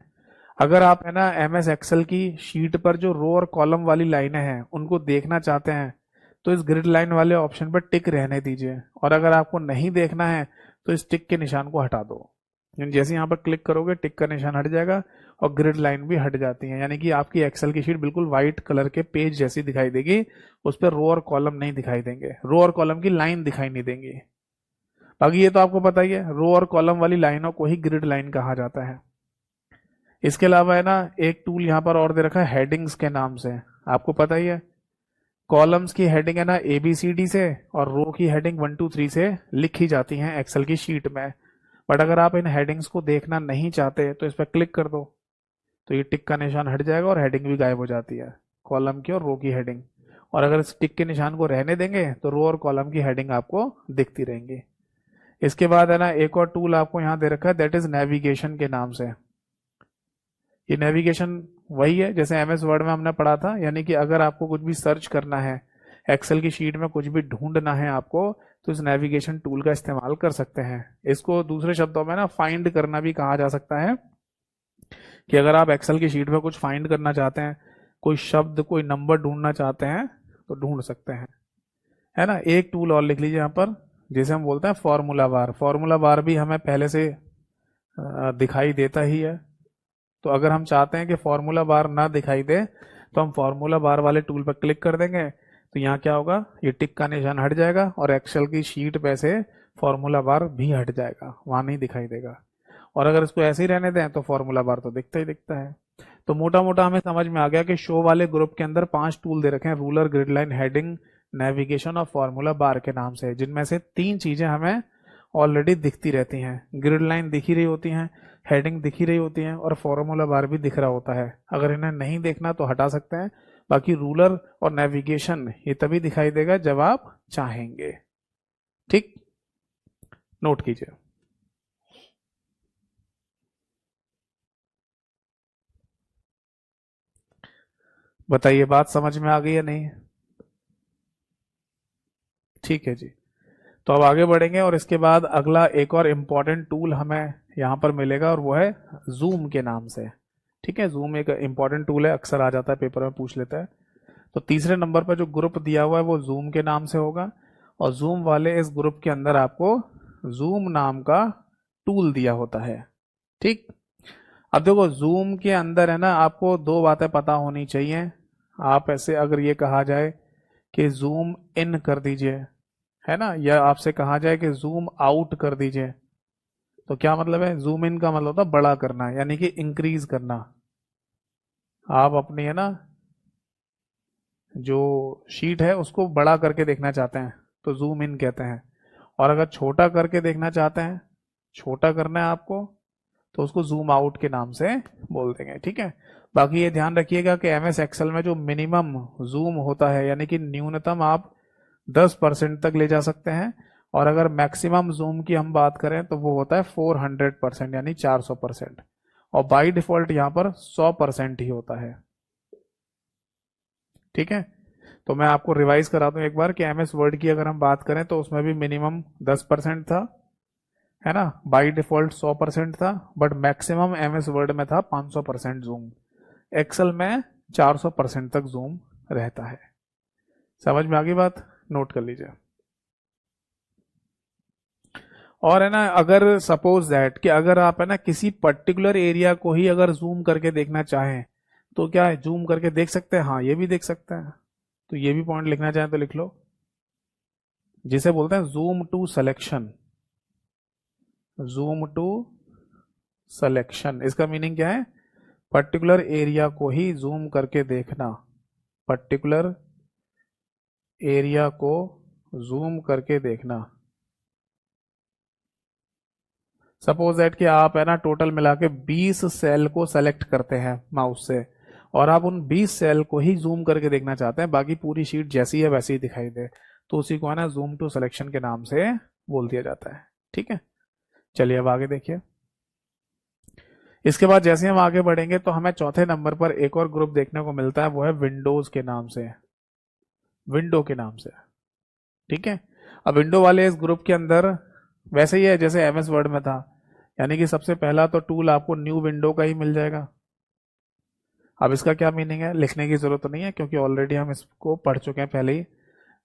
अगर आप है ना एमएस एक्सेल की शीट पर जो रो और कॉलम वाली लाइनें हैं उनको देखना चाहते हैं तो इस ग्रिड लाइन वाले ऑप्शन पर टिक रहने दीजिए, और अगर आपको नहीं देखना है तो इस टिक के निशान को हटा दो। जैसे यहाँ पर क्लिक करोगे टिक का निशान हट जाएगा और ग्रिड लाइन भी हट जाती है, यानी कि आपकी एक्सेल की शीट बिल्कुल व्हाइट कलर के पेज जैसी दिखाई देगी। उस पर रो और कॉलम नहीं दिखाई देंगे, रो और कॉलम की लाइन दिखाई नहीं देंगी। बाकी ये तो आपको पता ही है, रो और कॉलम वाली लाइनों को ही ग्रिड लाइन कहा जाता है। इसके अलावा है ना एक टूल यहाँ पर और दे रखा है हेडिंग्स के नाम से। आपको पता ही है कॉलम्स की हेडिंग है ना ABCD से और रो की हेडिंग 1 2 3 से लिखी जाती हैं एक्सेल की शीट में। बट अगर आप इन हेडिंग्स को देखना नहीं चाहते तो इस पर क्लिक कर दो, तो ये टिक का निशान हट जाएगा और हेडिंग भी गायब हो जाती है, कॉलम की और रो की हेडिंग। और अगर इस टिक के निशान को रहने देंगे तो रो और कॉलम की हेडिंग आपको दिखती रहेंगी। इसके बाद है ना एक और टूल आपको यहाँ दे रखा है, दैट इज नेविगेशन के नाम से। ये नेविगेशन वही है जैसे एमएस वर्ड में हमने पढ़ा था, यानी कि अगर आपको कुछ भी सर्च करना है, एक्सेल की शीट में कुछ भी ढूंढना है आपको, तो इस नेविगेशन टूल का इस्तेमाल कर सकते हैं। इसको दूसरे शब्दों में ना फाइंड करना भी कहा जा सकता है, कि अगर आप एक्सेल की शीट में कुछ फाइंड करना चाहते हैं, कोई शब्द कोई नंबर ढूंढना चाहते हैं तो ढूंढ सकते हैं, है ना। एक टूल और लिख लीजिए यहाँ पर, जैसे हम बोलते हैं फॉर्मूला बार। फॉर्मूला बार भी हमें पहले से दिखाई देता ही है, तो अगर हम चाहते हैं कि फॉर्मूला बार ना दिखाई दे तो हम फॉर्मूला बार वाले टूल पर क्लिक कर देंगे। तो यहाँ क्या होगा, ये टिक का निशान हट जाएगा और एक्सेल की शीट पे से फॉर्मूला बार भी हट जाएगा, वहां नहीं दिखाई देगा। और अगर इसको ऐसे ही रहने दें तो फॉर्मूला बार तो दिखता ही दिखता है। तो मोटा मोटा हमें समझ में आ गया कि शो वाले ग्रुप के अंदर 5 टूल दे रखे हैं, ruler, grid line, heading, navigation और फॉर्मूला बार के नाम से, जिनमें से 3 चीजें हमें ऑलरेडी दिखती रहती हैं। ग्रिड लाइन दिख ही रही होती हैं, हेडिंग दिख ही रही होती है और फॉर्मूला बार भी दिख रहा होता है। अगर इन्हें नहीं देखना तो हटा सकते हैं। बाकी रूलर और नेविगेशन ये तभी दिखाई देगा जब आप चाहेंगे। ठीक, नोट कीजिए। बताइए बात समझ में आ गई या नहीं? ठीक है जी, तो अब आगे बढ़ेंगे और इसके बाद अगला एक और इम्पॉर्टेंट टूल हमें यहाँ पर मिलेगा और वो है जूम के नाम से। ठीक है, जूम एक इम्पॉर्टेंट टूल है, अक्सर आ जाता है पेपर में पूछ लेता है। तो तीसरे नंबर पर जो ग्रुप दिया हुआ है वो जूम के नाम से होगा, और जूम वाले इस ग्रुप के अंदर आपको जूम नाम का टूल दिया होता है। ठीक, अब देखो जूम के अंदर है ना आपको 2 बातें पता होनी चाहिए। आप ऐसे अगर ये कहा जाए कि जूम इन कर दीजिए, है ना, या आपसे कहा जाए कि जूम आउट कर दीजिए, तो क्या मतलब है? जूम इन का मतलब होता है बड़ा करना, यानी कि इंक्रीज करना। आप अपनी है ना जो शीट है उसको बड़ा करके देखना चाहते हैं तो जूम इन कहते हैं, और अगर छोटा करके देखना चाहते हैं, छोटा करना है आपको, तो उसको जूम आउट के नाम से बोल देंगे। ठीक है, बाकी ये ध्यान रखिएगा कि एमएस एक्सेल में जो मिनिमम जूम होता है, यानी कि न्यूनतम आप 10% तक ले जा सकते हैं, और अगर मैक्सिमम जूम की हम बात करें तो वो होता है 400%, यानी 400%, और बाई डिफॉल्ट यहाँ पर 100% ही होता है। ठीक है, तो मैं आपको रिवाइज करा दूं एक बार कि एमएस वर्ड की अगर हम बात करें तो उसमें भी मिनिमम 10% था, है ना, बाई डिफॉल्ट 100% था, बट मैक्सिमम एमएस वर्ड में था 500% जूम। एक्सेल में 400% तक जूम रहता है। समझ में आ गई बात? नोट कर लीजिए। और है ना, अगर सपोज दैट कि अगर आप है ना किसी पर्टिकुलर एरिया को ही अगर जूम करके देखना चाहें तो क्या जूम करके देख सकते हैं? हाँ, ये भी देख सकते हैं। तो ये भी पॉइंट लिखना चाहें तो लिख लो, जिसे बोलते हैं zoom to selection. Zoom to selection, इसका मीनिंग क्या है? पर्टिकुलर एरिया को ही जूम करके देखना, पर्टिकुलर एरिया को जूम करके देखना। सपोज दैट कि आप है ना टोटल मिला के 20 सेल को सेलेक्ट करते हैं माउस से, और आप उन 20 सेल को ही जूम करके देखना चाहते हैं, बाकी पूरी शीट जैसी है वैसी ही दिखाई दे, तो उसी को है ना जूम टू सिलेक्शन के नाम से बोल दिया जाता है। ठीक है, चलिए अब आगे देखिए। इसके बाद जैसे हम आगे बढ़ेंगे तो हमें चौथे नंबर पर एक और ग्रुप देखने को मिलता है, वो है विंडोज के नाम से, विंडो के नाम से। ठीक है, अब विंडो वाले इस ग्रुप के अंदर वैसे ही है जैसे एमएस वर्ड में था, यानी कि सबसे पहला तो टूल आपको न्यू विंडो का ही मिल जाएगा। अब इसका क्या मीनिंग है लिखने की जरूरत तो नहीं है, क्योंकि ऑलरेडी हम इसको पढ़ चुके हैं पहले ही।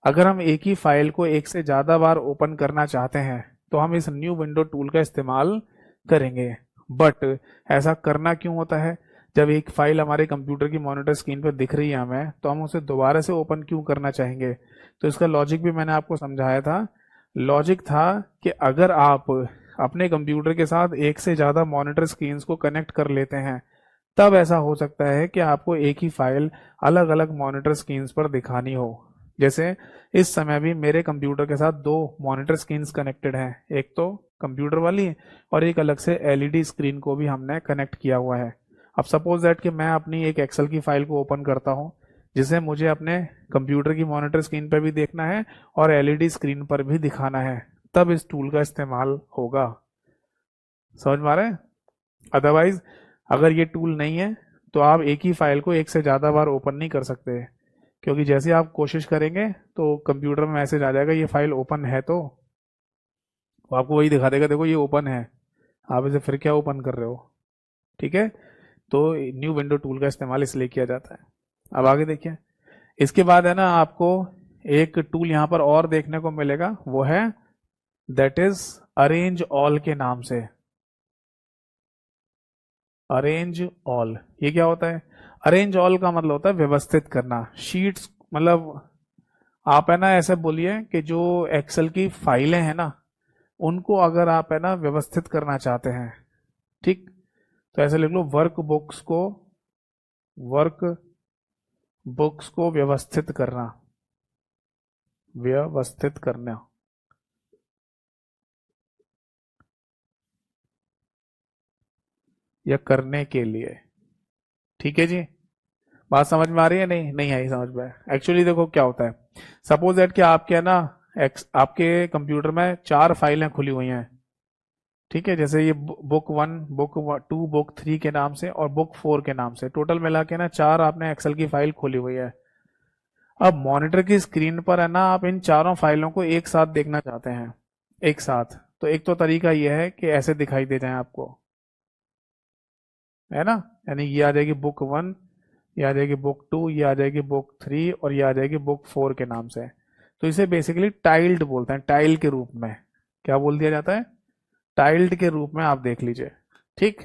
अगर हम एक ही फाइल को एक से ज्यादा बार ओपन करना चाहते हैं तो हम इस न्यू विंडो टूल का इस्तेमाल करेंगे। बट ऐसा करना क्यों होता है? जब एक फाइल हमारे कंप्यूटर की मॉनिटर स्क्रीन पर दिख रही है हमें, तो हम उसे दोबारा से ओपन क्यों करना चाहेंगे? तो इसका लॉजिक भी मैंने आपको समझाया था। लॉजिक था कि अगर आप अपने कंप्यूटर के साथ एक से ज्यादा मॉनिटर स्क्रीन्स को कनेक्ट कर लेते हैं, तब ऐसा हो सकता है कि आपको एक ही फाइल अलग अलग मॉनिटर स्क्रीन्स पर दिखानी हो। जैसे इस समय भी मेरे कंप्यूटर के साथ दो मॉनिटर स्क्रीन्स कनेक्टेड हैं, एक तो कंप्यूटर वाली और एक अलग से एलईडी स्क्रीन को भी हमने कनेक्ट किया हुआ है। अब सपोज दैट कि मैं अपनी एक एक्सेल की फाइल को ओपन करता हूं, जिसे मुझे अपने कंप्यूटर की मॉनिटर स्क्रीन पर भी देखना है और एलईडी स्क्रीन पर भी दिखाना है, तब इस टूल का इस्तेमाल होगा। समझ में आ रहा है? अदरवाइज अगर ये टूल नहीं है तो आप एक ही फाइल को एक से ज़्यादा बार ओपन नहीं कर सकते, क्योंकि जैसे आप कोशिश करेंगे तो कंप्यूटर में मैसेज आ जाएगा ये फाइल ओपन है, तो वो आपको वही दिखा देगा, देखो ये ओपन है, आप इसे फिर क्या ओपन कर रहे हो। ठीक है, तो न्यू विंडो टूल का इस्तेमाल इसलिए किया जाता है। अब आगे देखिए। इसके बाद है ना आपको एक टूल यहां पर और देखने को मिलेगा, वो है दैट इज अरेंज ऑल के नाम से। अरेंज ऑल, ये क्या होता है? अरेंज ऑल का मतलब होता है व्यवस्थित करना शीट्स। मतलब आप है ना ऐसे बोलिए कि जो एक्सेल की फाइलें हैं ना, उनको अगर आप है ना व्यवस्थित करना चाहते हैं, ठीक, तो ऐसे लिख लो वर्क बुक्स को, वर्क बुक्स को व्यवस्थित करना, व्यवस्थित करना। या करने के लिए। ठीक है जी, बात समझ में आ रही है? नहीं नहीं आई समझ में? एक्चुअली देखो क्या होता है, सपोज दैट कि आपके है ना आपके कंप्यूटर में 4 फाइलें खुली हुई हैं। ठीक है, जैसे ये बुक 1, बुक 2, बुक 3 के नाम से और बुक 4 के नाम से, टोटल मिला के ना 4 आपने एक्सेल की फाइल खोली हुई है। अब मॉनिटर की स्क्रीन पर है ना आप इन चारों फाइलों को एक साथ देखना चाहते हैं, एक साथ। तो एक तो तरीका यह है कि ऐसे दिखाई दे जाए आपको, है ना, यानी ये आ जाएगी बुक 1, ये आ जाएगी बुक 2, ये आ जाएगी बुक 3 और ये आ जाएगी बुक 4 के नाम से। तो इसे बेसिकली टाइल्ड बोलते हैं, टाइल के रूप में। क्या बोल दिया जाता है? टाइल्ड के रूप में आप देख लीजिए। ठीक,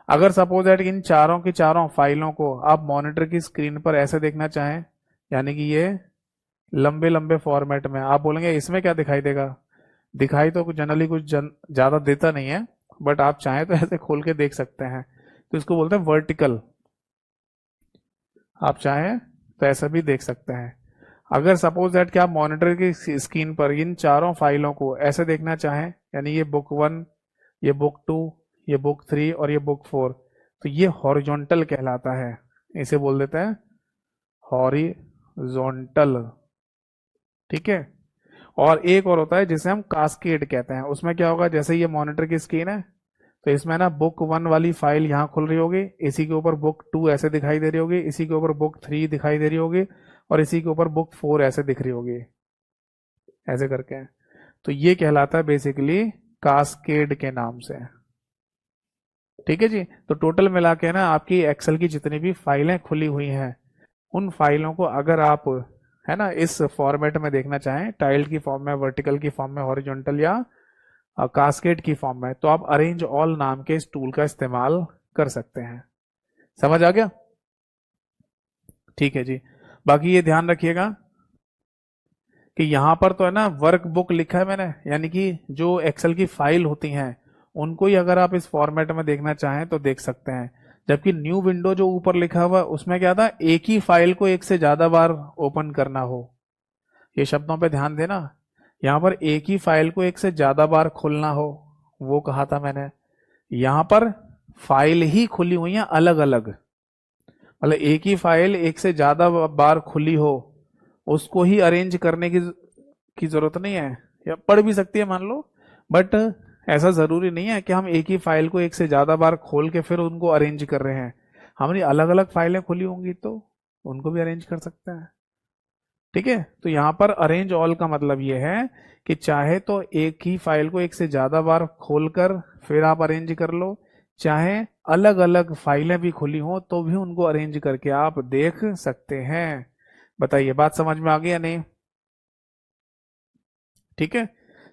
अगर सपोज दैट इन चारों की चारों फाइलों को आप मॉनिटर की स्क्रीन पर ऐसे देखना चाहें, यानी कि ये लंबे लंबे फॉर्मेट में, आप बोलेंगे इसमें क्या दिखाई देगा? दिखाई तो जनरली कुछ ज्यादा देता नहीं है, बट आप चाहें तो ऐसे खोल के देख सकते हैं, तो इसको बोलते हैं वर्टिकल। आप चाहें तो ऐसा भी देख सकते हैं। अगर सपोज दैट कि आप मॉनिटर की स्क्रीन पर इन चारों फाइलों को ऐसे देखना चाहें, यानी ये बुक 1, ये बुक 2, ये बुक 3 और ये बुक 4, तो ये हॉरिजॉन्टल कहलाता है। इसे बोल देते हैं हॉरिजॉन्टल। ठीक है, और एक और होता है जिसे हम कास्केड कहते हैं। उसमें क्या होगा, जैसे ये मॉनिटर की स्क्रीन है, तो इसमें ना बुक 1 वाली फाइल यहाँ खुल रही होगी, इसी के ऊपर बुक 2 ऐसे दिखाई दे रही होगी, इसी के ऊपर बुक 3 दिखाई दे रही होगी और इसी के ऊपर बुक 4 ऐसे दिख रही होगी, ऐसे करके। तो ये कहलाता है बेसिकली कास्केड के नाम से। ठीक है जी, तो टोटल मिला के ना आपकी एक्सेल की जितनी भी फाइलें खुली हुई हैं, उन फाइलों को अगर आप है ना इस फॉर्मेट में देखना चाहें, टाइल्ड की फॉर्म में, वर्टिकल की फॉर्म में, हॉरिजॉन्टल या कास्केड की फॉर्म में, तो आप अरेंज ऑल नाम के इस टूल का इस्तेमाल कर सकते हैं। समझ आ गया? ठीक है जी। बाकी ये ध्यान रखिएगा कि यहां पर तो है ना वर्क बुक लिखा है मैंने, यानी कि जो एक्सेल की फाइल होती हैं उनको ही अगर आप इस फॉर्मेट में देखना चाहें तो देख सकते हैं। जबकि न्यू विंडो जो ऊपर लिखा हुआ उसमें क्या था, एक ही फाइल को एक से ज्यादा बार ओपन करना हो। ये शब्दों पे ध्यान देना, यहां पर एक ही फाइल को एक से ज्यादा बार खोलना हो, वो कहा था मैंने। यहां पर फाइल ही खुली हुई है अलग अलग, मतलब एक ही फाइल एक से ज्यादा बार खुली हो, उसको ही अरेंज करने की जरूरत नहीं है। या पढ़ भी सकती है मान लो, बट ऐसा जरूरी नहीं है कि हम एक ही फाइल को एक से ज्यादा बार खोल के फिर उनको अरेंज कर रहे हैं। हमारी अलग अलग फाइलें खुली होंगी तो उनको भी अरेंज कर सकते हैं। ठीक है, तो यहां पर अरेंज ऑल का मतलब यह है कि चाहे तो एक ही फाइल को एक से ज्यादा बार खोलकर फिर आप अरेंज कर लो, चाहे अलग अलग फाइलें भी खुली हो तो भी उनको अरेंज करके आप देख सकते हैं। बताइए बात समझ में आ गई या नहीं? ठीक है,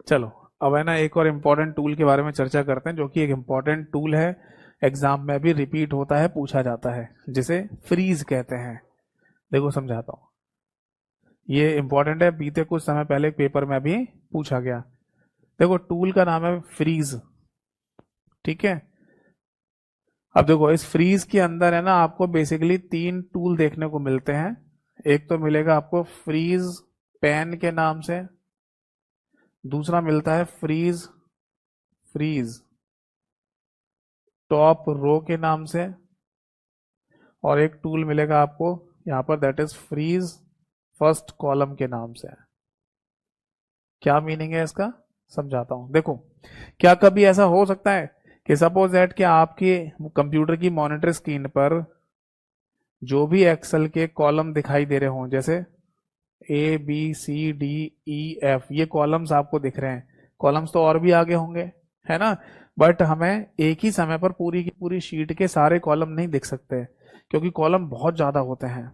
चलो अब है ना एक और इम्पोर्टेंट टूल के बारे में चर्चा करते हैं, जो कि एक इम्पोर्टेंट टूल है, एग्जाम में भी रिपीट होता है, पूछा जाता है, जिसे फ्रीज कहते हैं। देखो समझाता हूँ, ये इंपॉर्टेंट है, बीते कुछ समय पहले एक पेपर में भी पूछा गया। देखो टूल का नाम है फ्रीज। ठीक है, अब देखो इस फ्रीज के अंदर है ना आपको बेसिकली तीन टूल देखने को मिलते हैं। एक तो मिलेगा आपको फ्रीज पेन के नाम से, दूसरा मिलता है फ्रीज फ्रीज टॉप रो के नाम से, और एक टूल मिलेगा आपको यहाँ पर that is freeze first column के नाम से। क्या मीनिंग है इसका, समझाता हूं। देखो क्या कभी ऐसा हो सकता है कि सपोज दैट कि आपके कंप्यूटर की मॉनिटर स्क्रीन पर जो भी एक्सेल के कॉलम दिखाई दे रहे हों, जैसे A B C D E F, ये कॉलम्स आपको दिख रहे हैं। कॉलम्स तो और भी आगे होंगे, है ना, बट हमें एक ही समय पर पूरी की पूरी शीट के सारे कॉलम नहीं दिख सकते, क्योंकि कॉलम बहुत ज्यादा होते हैं।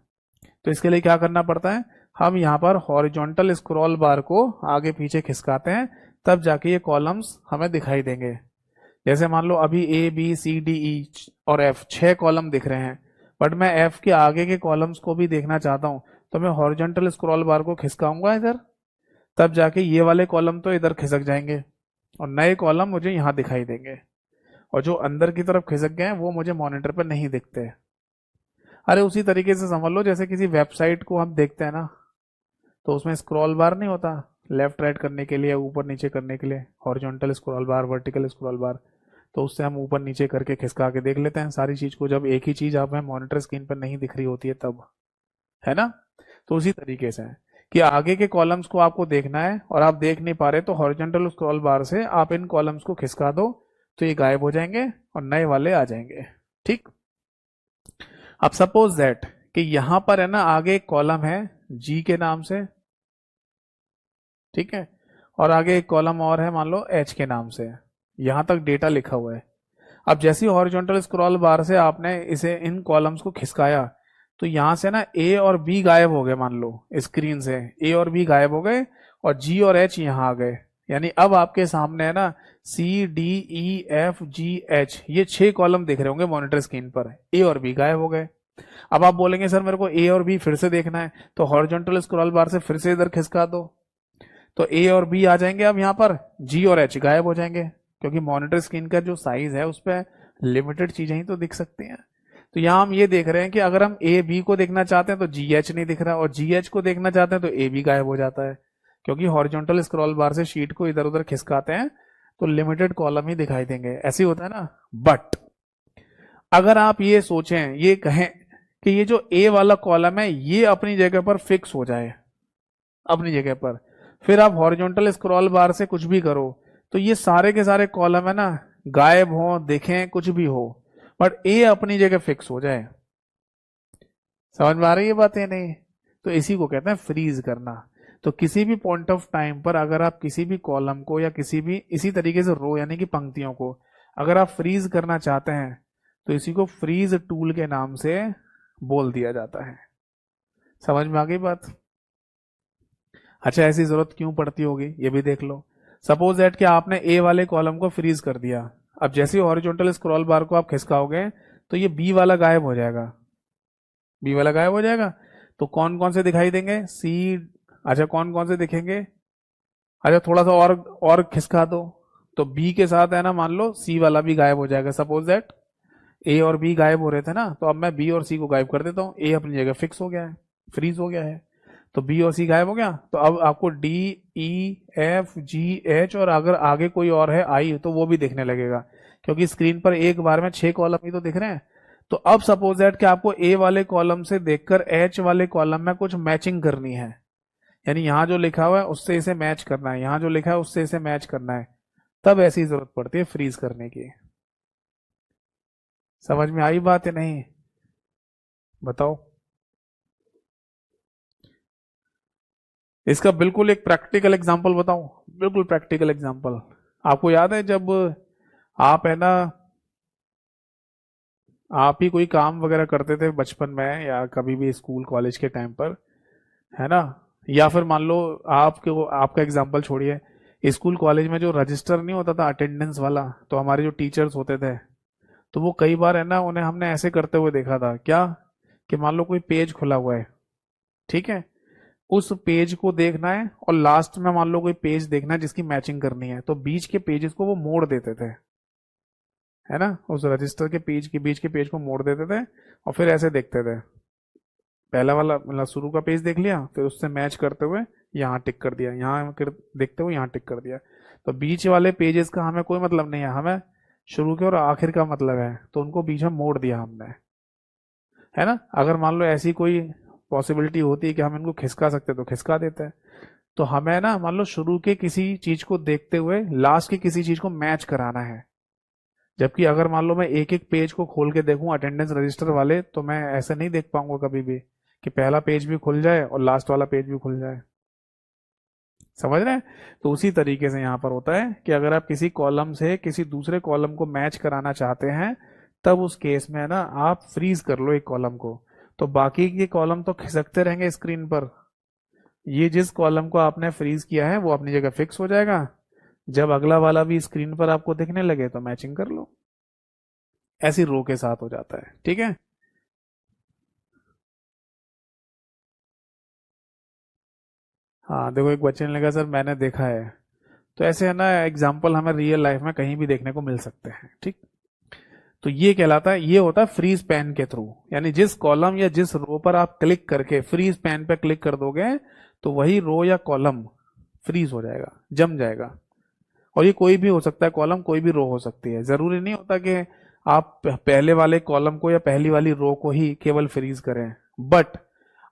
तो इसके लिए क्या करना पड़ता है, हम यहाँ पर हॉरिजॉन्टल स्क्रॉल बार को आगे पीछे खिसकाते हैं, तब जाके ये कॉलम्स हमें दिखाई देंगे। जैसे मान लो अभी ए बी सी डी ई और एफ 6 कॉलम दिख रहे हैं, बट मैं एफ के आगे के कॉलम्स को भी देखना चाहता हूं, तो मैं हॉरिजॉन्टल स्क्रॉल बार को खिसकाऊंगा इधर, तब जाके ये वाले कॉलम तो इधर खिसक जाएंगे और नए कॉलम मुझे यहाँ दिखाई देंगे, और जो अंदर की तरफ खिसक गए हैं वो मुझे मॉनिटर पर नहीं दिखते। अरे उसी तरीके से समझ लो, जैसे किसी वेबसाइट को हम देखते हैं ना, तो उसमें स्क्रॉल बार नहीं होता, लेफ्ट राइट करने के लिए, ऊपर नीचे करने के लिए हॉरिजॉन्टल स्क्रॉल बार, वर्टिकल स्क्रॉल बार, तो उससे हम ऊपर नीचे करके खिसका के देख लेते हैं सारी चीज को, जब एक ही चीज आप मॉनिटर स्क्रीन पर नहीं दिख रही होती है तब, है ना। तो उसी तरीके से है कि आगे के कॉलम्स को आपको देखना है और आप देख नहीं पा रहे, तो हॉरिजॉन्टल स्क्रॉल बार से आप इन कॉलम्स को खिसका दो तो ये गायब हो जाएंगे और नए वाले आ जाएंगे। ठीक, अब सपोज दैट कि यहां पर है ना आगे एक कॉलम है जी के नाम से, ठीक है, और आगे एक कॉलम और है मान लो एच के नाम से, यहां तक डेटा लिखा हुआ है। अब जैसी हॉरिजॉन्टल स्क्रॉल बार से आपने इसे इन कॉलम्स को खिसकाया, तो यहां से ना ए और बी गायब हो गए, मान लो स्क्रीन से ए और बी गायब हो गए और जी और एच यहां आ गए, यानी अब आपके सामने है ना C D E F G H, ये 6 कॉलम दिख रहे होंगे मॉनिटर स्क्रीन पर, ए और बी गायब हो गए। अब आप बोलेंगे सर मेरे को ए और बी फिर से देखना है, तो हॉरिजॉन्टल स्क्रॉल बार से फिर से इधर खिसका दो, तो ए और बी आ जाएंगे, अब यहाँ पर जी और एच गायब हो जाएंगे, क्योंकि मॉनिटर स्क्रीन का जो साइज है उस पर लिमिटेड चीजें ही तो दिख सकती हैं। तो यहाँ हम ये देख रहे हैं कि अगर हम ए बी को देखना चाहते हैं तो जी एच नहीं दिख रहा, और जी एच को देखना चाहते हैं तो ए बी गायब हो जाता है, क्योंकि हॉरिजॉन्टल स्क्रॉल बार से शीट को इधर उधर खिसकाते हैं तो लिमिटेड कॉलम ही दिखाई देंगे, ऐसे ही होता है ना। बट अगर आप ये सोचें, ये कहें कि ये जो ए वाला कॉलम है ये अपनी जगह पर फिक्स हो जाए, अपनी जगह पर, फिर आप हॉरिजॉन्टल स्क्रॉल बार से कुछ भी करो तो ये सारे के सारे कॉलम है ना गायब हो, दिखें, कुछ भी हो, बट ए अपनी जगह फिक्स हो जाए। समझ में आ रही है बातें नहीं? तो इसी को कहते हैं फ्रीज करना। तो किसी भी पॉइंट ऑफ टाइम पर अगर आप किसी भी कॉलम को या किसी भी इसी तरीके से रो यानी कि पंक्तियों को अगर आप फ्रीज करना चाहते हैं तो इसी को फ्रीज टूल के नाम से बोल दिया जाता है। समझ में आ गई बात? अच्छा ऐसी जरूरत क्यों पड़ती होगी ये भी देख लो। सपोज दैट कि आपने ए वाले कॉलम को फ्रीज कर दिया। अब जैसे ही हॉरिजॉन्टल स्क्रॉल बार को आप खिसकाओगे तो ये बी वाला गायब हो जाएगा, बी वाला गायब हो जाएगा। तो कौन कौन से दिखाई देंगे? सी। अच्छा, कौन कौन से दिखेंगे? अच्छा, थोड़ा सा और खिसका दो, तो बी के साथ है ना, मान लो सी वाला भी गायब हो जाएगा। सपोज दैट ए और बी गायब हो रहे थे ना, तो अब मैं बी और सी को गायब कर देता हूँ, ए अपनी जगह फिक्स हो गया है, फ्रीज हो गया है, तो बी और सी गायब हो गया। तो अब आपको D, E, F, G, H और अगर आगे कोई और है आई तो वो भी दिखने लगेगा, क्योंकि स्क्रीन पर एक बार में 6 कॉलम ही तो दिख रहे हैं। तो अब सपोज दैट कि आपको ए वाले कॉलम से देखकर एच वाले कॉलम में कुछ मैचिंग करनी है, यानी यहां जो लिखा हुआ है उससे इसे मैच करना है, यहां जो लिखा है उससे इसे मैच करना है, तब ऐसी जरूरत पड़ती है फ्रीज करने की। समझ में आई बात है नहीं? बताओ। इसका बिल्कुल एक प्रैक्टिकल एग्जांपल बताऊं, बिल्कुल प्रैक्टिकल एग्जांपल। आपको याद है जब आप है ना, आप ही कोई काम वगैरह करते थे बचपन में या कभी भी स्कूल कॉलेज के टाइम पर, है ना, या फिर मान लो आपके वो आपका एग्जांपल छोड़िए, स्कूल कॉलेज में जो रजिस्टर नहीं होता था अटेंडेंस वाला, तो हमारे जो टीचर्स होते थे, तो वो कई बार है ना उन्हें हमने ऐसे करते हुए देखा था क्या, कि मान लो कोई पेज खुला हुआ है, ठीक है, उस पेज को देखना है और लास्ट में मान लो कोई पेज देखना है जिसकी मैचिंग करनी है, तो बीच के पेजेस को वो मोड़ देते थे, है ना, उस रजिस्टर के पेज के बीच के पेज को मोड़ देते थे और फिर ऐसे देखते थे, पहला वाला मतलब शुरू का पेज देख लिया, फिर उससे मैच करते हुए यहाँ टिक कर दिया, देखते हुए यहाँ टिक कर दिया। तो बीच वाले पेजेस का हमें कोई मतलब नहीं है, हमें शुरू के और आखिर का मतलब है, तो उनको बीच में मोड़ दिया हमने, है ना। अगर मान लो ऐसी कोई पॉसिबिलिटी होती है कि हम इनको खिसका सकते तो खिसका देते हैं। तो हमें ना मान लो शुरू के किसी चीज को देखते हुए लास्ट की किसी चीज को मैच कराना है, जबकि अगर मान लो मैं एक एक पेज को खोल के देखूं अटेंडेंस रजिस्टर वाले, तो मैं ऐसे नहीं देख पाऊंगा कभी भी कि पहला पेज भी खुल जाए और लास्ट वाला पेज भी खुल जाए। समझ रहे हैं? तो उसी तरीके से यहां पर होता है कि अगर आप किसी कॉलम से किसी दूसरे कॉलम को मैच कराना चाहते हैं, तब उस केस में है ना आप फ्रीज कर लो एक कॉलम को, तो बाकी के कॉलम तो खिसकते रहेंगे स्क्रीन पर, ये जिस कॉलम को आपने फ्रीज किया है वो अपनी जगह फिक्स हो जाएगा, जब अगला वाला भी स्क्रीन पर आपको दिखने लगे तो मैचिंग कर लो। ऐसी रो के साथ हो जाता है, ठीक है। हाँ देखो, एक बच्चे ने लिखा सर मैंने देखा है, तो ऐसे है ना एग्जाम्पल हमें रियल लाइफ में कहीं भी देखने को मिल सकते हैं, ठीक। तो ये कहलाता है, ये होता है फ्रीज पैन के थ्रू, यानी जिस कॉलम या जिस रो पर आप क्लिक करके फ्रीज पैन पे क्लिक कर दोगे, तो वही रो या कॉलम फ्रीज हो जाएगा, जम जाएगा। और ये कोई भी हो सकता है कॉलम, कोई भी रो हो सकती है, जरूरी नहीं होता कि आप पहले वाले कॉलम को या पहली वाली रो को ही केवल फ्रीज करें, बट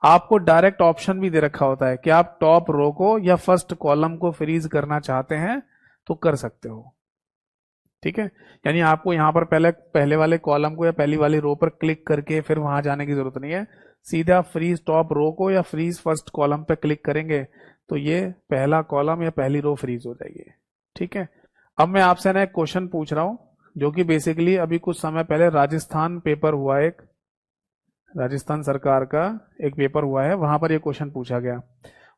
आपको डायरेक्ट ऑप्शन भी दे रखा होता है कि आप टॉप रो को या फर्स्ट कॉलम को फ्रीज करना चाहते हैं तो कर सकते हो, ठीक है। यानी आपको यहां पर पहले पहले वाले कॉलम को या पहली वाली रो पर क्लिक करके फिर वहां जाने की जरूरत नहीं है, सीधा फ्रीज टॉप रो को या फ्रीज फर्स्ट कॉलम पर क्लिक करेंगे तो ये पहला कॉलम या पहली रो फ्रीज हो जाएगी, ठीक है। अब मैं आपसे ना एक क्वेश्चन पूछ रहा हूं, जो कि बेसिकली अभी कुछ समय पहले राजस्थान पेपर हुआ, एक राजस्थान सरकार का एक पेपर हुआ है, वहां पर ये क्वेश्चन पूछा गया।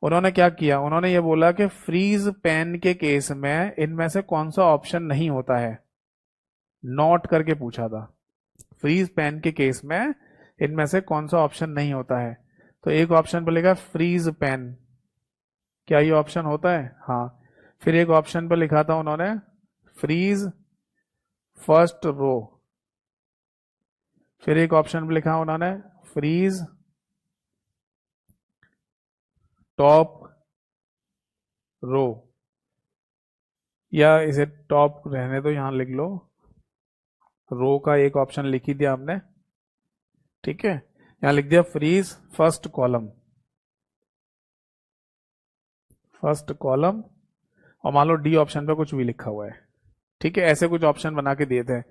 उन्होंने क्या किया, उन्होंने ये बोला कि फ्रीज पेन के केस में इनमें से कौन सा ऑप्शन नहीं होता है, नॉट करके पूछा था। फ्रीज पेन के केस में इनमें से कौन सा ऑप्शन नहीं होता है, तो एक ऑप्शन पर लिखा फ्रीज पेन, क्या ये ऑप्शन होता है? हाँ। फिर एक ऑप्शन पर लिखा था उन्होंने फ्रीज फर्स्ट रो, फिर एक ऑप्शन पर लिखा उन्होंने फ्रीज टॉप रो, या इसे टॉप रहने दो, यहां लिख लो, रो का एक ऑप्शन लिख ही दिया हमने, ठीक है। यहां लिख दिया freeze first column, first column, और मान लो डी ऑप्शन पे कुछ भी लिखा हुआ है, ठीक है, ऐसे कुछ ऑप्शन बना के दिए थे।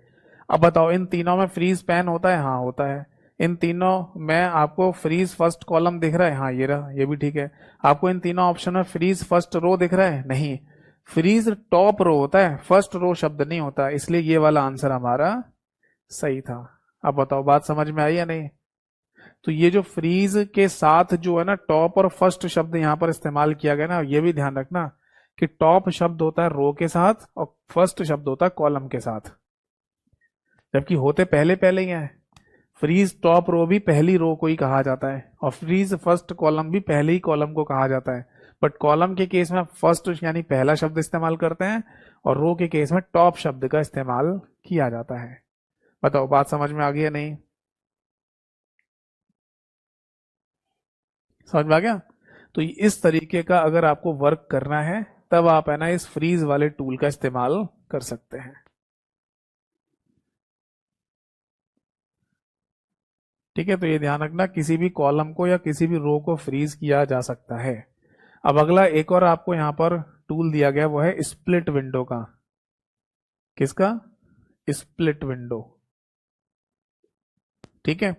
अब बताओ इन तीनों में फ्रीज पैन होता है? हाँ होता है। इन तीनों में आपको फ्रीज फर्स्ट कॉलम दिख रहा है? हाँ ये रहा, ये भी ठीक है। आपको इन तीनों ऑप्शन में फ्रीज फर्स्ट रो दिख रहा है? नहीं, फ्रीज टॉप रो होता है, फर्स्ट रो शब्द नहीं होता, इसलिए ये वाला आंसर हमारा सही था। अब बताओ बात समझ में आई या नहीं? तो ये जो फ्रीज के साथ जो है ना टॉप और फर्स्ट शब्द यहां पर इस्तेमाल किया गया ना, ये भी ध्यान रखना कि टॉप शब्द होता है रो के साथ और फर्स्ट शब्द होता है कॉलम के साथ, जबकि होते पहले पहले ही हैं। फ्रीज टॉप रो भी पहली रो को ही कहा जाता है और फ्रीज फर्स्ट कॉलम भी पहले ही कॉलम को कहा जाता है। बट कॉलम के केस में फर्स्ट यानी पहला शब्द इस्तेमाल करते हैं और रो के केस में टॉप शब्द का इस्तेमाल किया जाता है। बताओ बात समझ में आ गई या नहीं? समझ में आ गया? तो इस तरीके का अगर आपको वर्क करना है तब आप है ना इस फ्रीज वाले टूल का इस्तेमाल कर सकते हैं। ठीक है, तो ये ध्यान रखना किसी भी कॉलम को या किसी भी रो को फ्रीज किया जा सकता है। अब अगला एक और आपको यहां पर टूल दिया गया, वो है स्प्लिट विंडो का। किसका? Split window. ठीक है,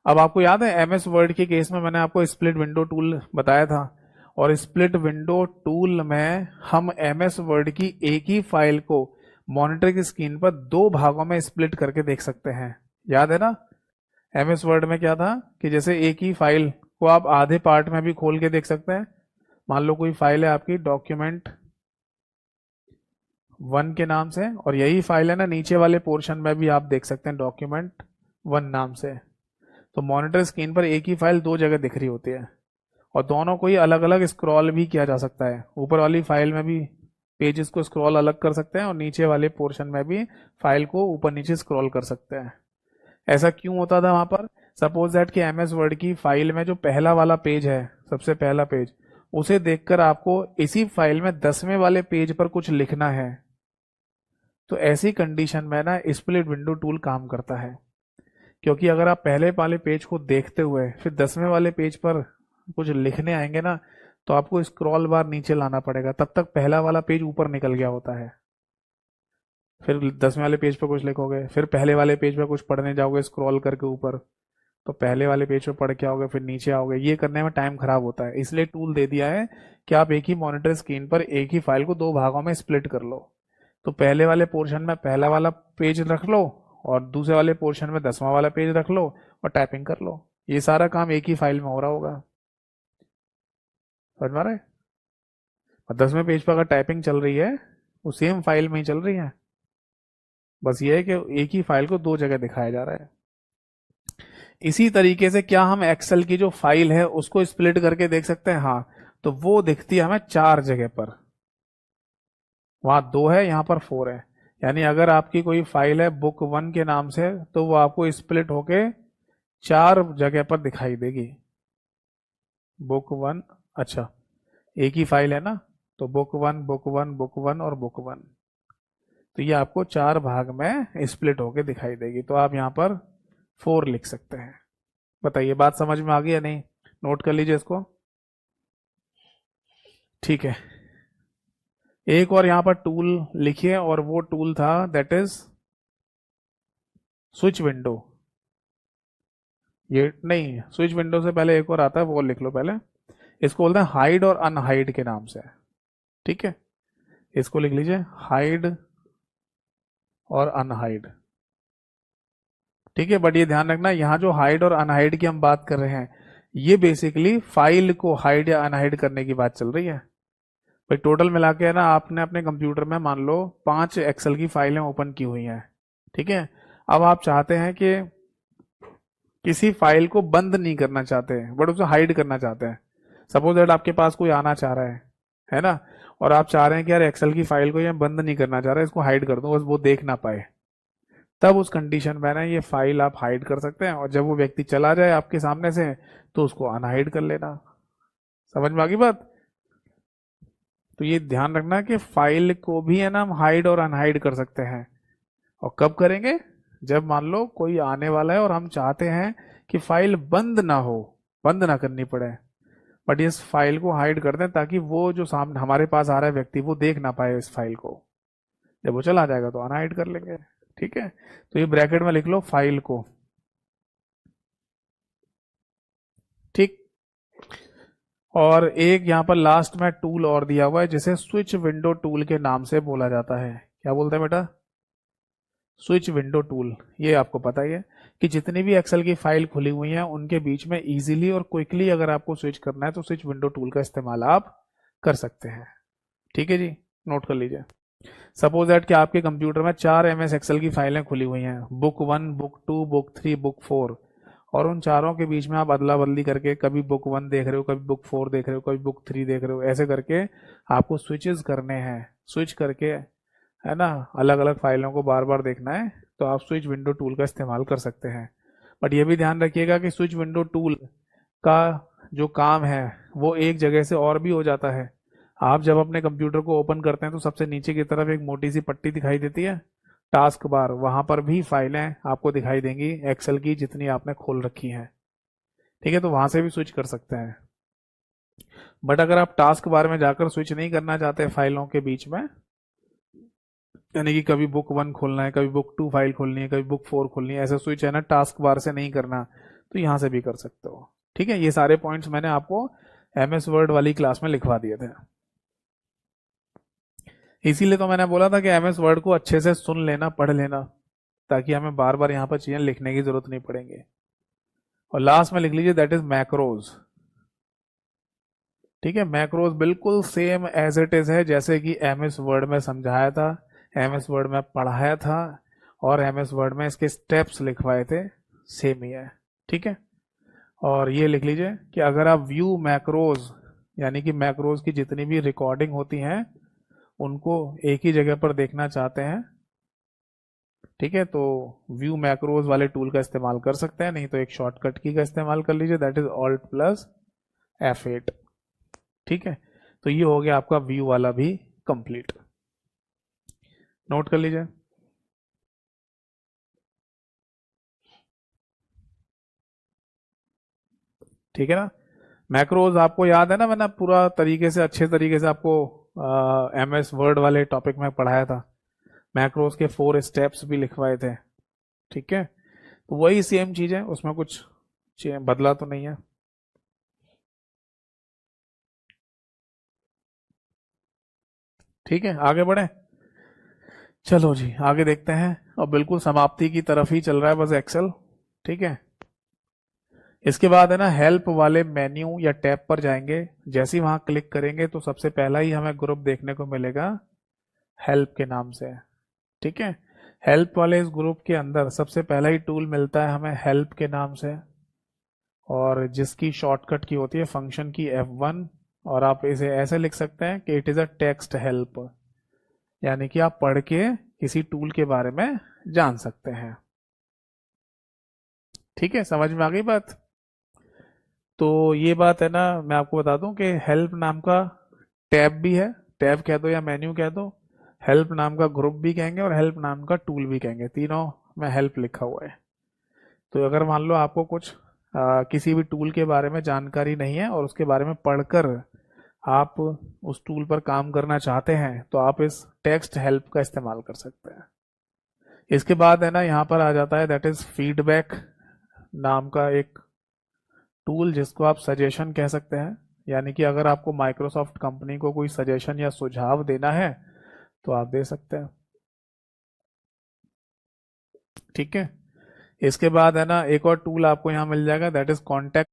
अब आपको याद है एमएस वर्ड के केस में मैंने आपको स्प्लिट विंडो टूल बताया था, और स्प्लिट विंडो टूल में हम एमएस वर्ड की एक ही फाइल को मॉनिटर की स्क्रीन पर दो भागों में स्प्लिट करके देख सकते हैं। याद है ना? एमएस वर्ड में क्या था कि जैसे एक ही फाइल को आप आधे पार्ट में भी खोल के देख सकते हैं। मान लो कोई फाइल है आपकी डॉक्यूमेंट 1 के नाम से, और यही फाइल है ना नीचे वाले पोर्शन में भी आप देख सकते हैं डॉक्यूमेंट 1 नाम से। तो मॉनिटर स्क्रीन पर एक ही फाइल दो जगह दिख रही होती है और दोनों को ही अलग अलग स्क्रॉल भी किया जा सकता है। ऊपर वाली फाइल में भी पेजेस को स्क्रॉल अलग कर सकते हैं और नीचे वाले पोर्शन में भी फाइल को ऊपर नीचे स्क्रॉल कर सकते हैं। ऐसा क्यों होता था वहां पर? सपोज दैट कि एमएस वर्ड की फाइल में जो पहला वाला पेज है, सबसे पहला पेज, उसे देखकर आपको इसी फाइल में 10वें वाले पेज पर कुछ लिखना है, तो ऐसी कंडीशन में ना स्प्लिट विंडो टूल काम करता है। क्योंकि अगर आप पहले वाले पेज को देखते हुए फिर 10वें वाले पेज पर कुछ लिखने आएंगे ना, तो आपको स्क्रॉल बार नीचे लाना पड़ेगा, तब तक पहला वाला पेज ऊपर निकल गया होता है। फिर 10वें वाले पेज पर कुछ लिखोगे, फिर पहले वाले पेज पर कुछ पढ़ने जाओगे स्क्रॉल करके ऊपर, तो पहले वाले पेज पे पढ़ के आओगे फिर नीचे आओगे, ये करने में टाइम खराब होता है। इसलिए टूल दे दिया है कि आप एक ही मॉनिटर स्क्रीन पर एक ही फाइल को दो भागों में स्प्लिट कर लो। तो पहले वाले पोर्शन में पहला वाला पेज रख लो और दूसरे वाले पोर्शन में 10वां वाला पेज रख लो और टाइपिंग कर लो। ये सारा काम एक ही फाइल में हो रहा होगा। समझ में आ रहा है? और 10वें पेज पर अगर टाइपिंग चल रही है वो सेम फाइल में ही चल रही है, बस ये है कि एक ही फाइल को दो जगह दिखाया जा रहा है। इसी तरीके से क्या हम एक्सेल की जो फाइल है उसको स्प्लिट करके देख सकते हैं? हाँ, तो वो दिखती है हमें 4 जगह पर। वहां 2 है, यहां पर 4 है। यानी अगर आपकी कोई फाइल है बुक 1 के नाम से, तो वो आपको स्प्लिट होके 4 जगह पर दिखाई देगी। बुक 1, अच्छा एक ही फाइल है ना, तो बुक 1, बुक 1, बुक 1 और बुक 1, तो ये आपको 4 भाग में स्प्लिट होके दिखाई देगी। तो आप यहाँ पर 4 लिख सकते हैं। बताइए बात समझ में आ गई या नहीं? नोट कर लीजिए इसको। ठीक है, एक और यहां पर टूल लिखिए, और वो टूल था दैट इज स्विच विंडो। ये नहीं, स्विच विंडो से पहले एक और आता है, वो लिख लो पहले। इसको बोलते हैं हाइड और अनहाइड के नाम से। ठीक है, इसको लिख लीजिए, हाइड और अनहाइड। ठीक है, बट ये ध्यान रखना यहाँ जो हाइड और अनहाइड की हम बात कर रहे हैं, ये बेसिकली फाइल को हाइड या अनहाइड करने की बात चल रही है। भाई टोटल मिला के है ना, आपने अपने कंप्यूटर में मान लो 5 एक्सेल की फाइलें ओपन की हुई हैं। ठीक है, अब आप चाहते हैं कि किसी फाइल को बंद नहीं करना चाहते हैं बट उसे हाइड करना चाहते हैं। सपोज दैट आपके पास कोई आना चाह रहा है ना, और आप चाह रहे हैं कि यार एक्सेल की फाइल को ये बंद नहीं करना चाह रहा है, इसको हाइड कर दो बस वो देख ना पाए। तब उस कंडीशन में ना ये फाइल आप हाइड कर सकते हैं, और जब वो व्यक्ति चला जाए आपके सामने से तो उसको अनहाइड कर लेना। समझ में आ गई बात? तो ये ध्यान रखना कि फाइल को भी है ना हम हाइड और अनहाइड कर सकते हैं। और कब करेंगे? जब मान लो कोई आने वाला है और हम चाहते हैं कि फाइल बंद ना हो, बंद ना करनी पड़े, बट इस फाइल को हाइड कर दें ताकि वो जो सामने हमारे पास आ रहा है व्यक्ति वो देख ना पाए इस फाइल को। जब वो चला जाएगा तो अनहाइड कर लेंगे। ठीक है, तो ये ब्रैकेट में लिख लो फाइल को। ठीक, और एक यहाँ पर लास्ट में टूल और दिया हुआ है जिसे स्विच विंडो टूल के नाम से बोला जाता है। क्या बोलते हैं बेटा? Switch window tool. ये आपको पता ही है कि जितनी भी एक्सेल की फाइल खुली हुई है उनके बीच में इजीली और क्विकली अगर आपको स्विच करना है तो स्विच विंडो टूल का इस्तेमाल आप कर सकते हैं। ठीक है जी, नोट कर लीजिए। सपोज दैट कि आपके कंप्यूटर में 4 MS एक्सेल की फाइलें खुली हुई हैं, बुक 1, बुक 2, बुक 3, बुक 4, और उन चारों के बीच में आप अदला बदली करके कभी बुक 1 देख रहे हो, कभी बुक 4 देख रहे हो, कभी बुक 3 देख रहे हो, ऐसे करके आपको स्विचेस करने हैं, स्विच करके, है ना, अलग अलग फाइलों को बार बार देखना है, तो आप स्विच विंडो टूल का इस्तेमाल कर सकते हैं। बट ये भी ध्यान रखिएगा कि स्विच विंडो टूल का जो काम है वो एक जगह से और भी हो जाता है। आप जब अपने कंप्यूटर को ओपन करते हैं तो सबसे नीचे की तरफ एक मोटी सी पट्टी दिखाई देती है, टास्क बार, वहां पर भी फाइलें आपको दिखाई देंगी एक्सेल की जितनी आपने खोल रखी हैं। ठीक है, तो वहां से भी स्विच कर सकते हैं। बट अगर आप टास्क बार में जाकर स्विच नहीं करना चाहते फाइलों के बीच में, यानी कि कभी बुक 1 खोलना है, कभी बुक 2 फाइल खोलनी है, कभी बुक 4 खोलनी है, ऐसा स्विच है ना टास्क बार से नहीं करना, तो यहाँ से भी कर सकते हो। ठीक है, ये सारे पॉइंट्स मैंने आपको MS वर्ड वाली क्लास में लिखवा दिए थे। इसीलिए तो मैंने बोला था कि MS वर्ड को अच्छे से सुन लेना, पढ़ लेना, ताकि हमें बार बार यहाँ पर चीजें लिखने की जरूरत नहीं पड़ेंगी। और लास्ट में लिख लीजिए दैट इज मैक्रोज। ठीक है, मैक्रोज बिल्कुल सेम एज इट इज है जैसे कि MS वर्ड में समझाया था, MS वर्ड में पढ़ाया था, और MS वर्ड में इसके स्टेप्स लिखवाए थे, सेम ही है। ठीक है, और ये लिख लीजिए कि अगर आप व्यू मैक्रोज, यानी कि मैक्रोज की जितनी भी रिकॉर्डिंग होती हैं उनको एक ही जगह पर देखना चाहते हैं, ठीक है, तो व्यू मैक्रोज वाले टूल का इस्तेमाल कर सकते हैं, नहीं तो एक शॉर्टकट की का इस्तेमाल कर लीजिए, दैट इज Alt+F8। ठीक है, तो ये हो गया आपका व्यू वाला भी कंप्लीट। नोट कर लीजिए। ठीक है ना, मैक्रोज आपको याद है ना, मैंने पूरा तरीके से, अच्छे तरीके से आपको MS वर्ड वाले टॉपिक में पढ़ाया था, मैक्रोज के 4 स्टेप्स भी लिखवाए थे। ठीक है, तो वही सेम चीज है, उसमें कुछ बदला तो नहीं है। ठीक है, आगे बढ़े। चलो जी, आगे देखते हैं, और बिल्कुल समाप्ति की तरफ ही चल रहा है बस एक्सेल। ठीक है, इसके बाद है ना, हेल्प वाले मेन्यू या टैब पर जाएंगे, जैसे ही वहां क्लिक करेंगे तो सबसे पहला ही हमें ग्रुप देखने को मिलेगा हेल्प के नाम से। ठीक है, हेल्प वाले इस ग्रुप के अंदर सबसे पहला ही टूल मिलता है हमें हेल्प के नाम से, और जिसकी शॉर्टकट की होती है फंक्शन की F1, और आप इसे ऐसे लिख सकते हैं कि it is a text help, यानी कि आप पढ़ के किसी टूल के बारे में जान सकते हैं। ठीक है, समझ में आ गई बात। तो ये बात है ना, मैं आपको बता दूं कि हेल्प नाम का टैब भी है, टैब कह दो या मेन्यू कह दो, हेल्प नाम का ग्रुप भी कहेंगे, और हेल्प नाम का टूल भी कहेंगे, तीनों में हेल्प लिखा हुआ है। तो अगर मान लो आपको कुछ किसी भी टूल के बारे में जानकारी नहीं है और उसके बारे में पढ़कर आप उस टूल पर काम करना चाहते हैं, तो आप इस टेक्स्ट हेल्प का इस्तेमाल कर सकते हैं। इसके बाद है ना, यहाँ पर आ जाता है दैट इज फीडबैक नाम का एक टूल, जिसको आप सजेशन कह सकते हैं, यानी कि अगर आपको माइक्रोसॉफ्ट कंपनी को कोई सजेशन या सुझाव देना है तो आप दे सकते हैं। ठीक है, इसके बाद है ना, एक और टूल आपको यहाँ मिल जाएगा, that is contact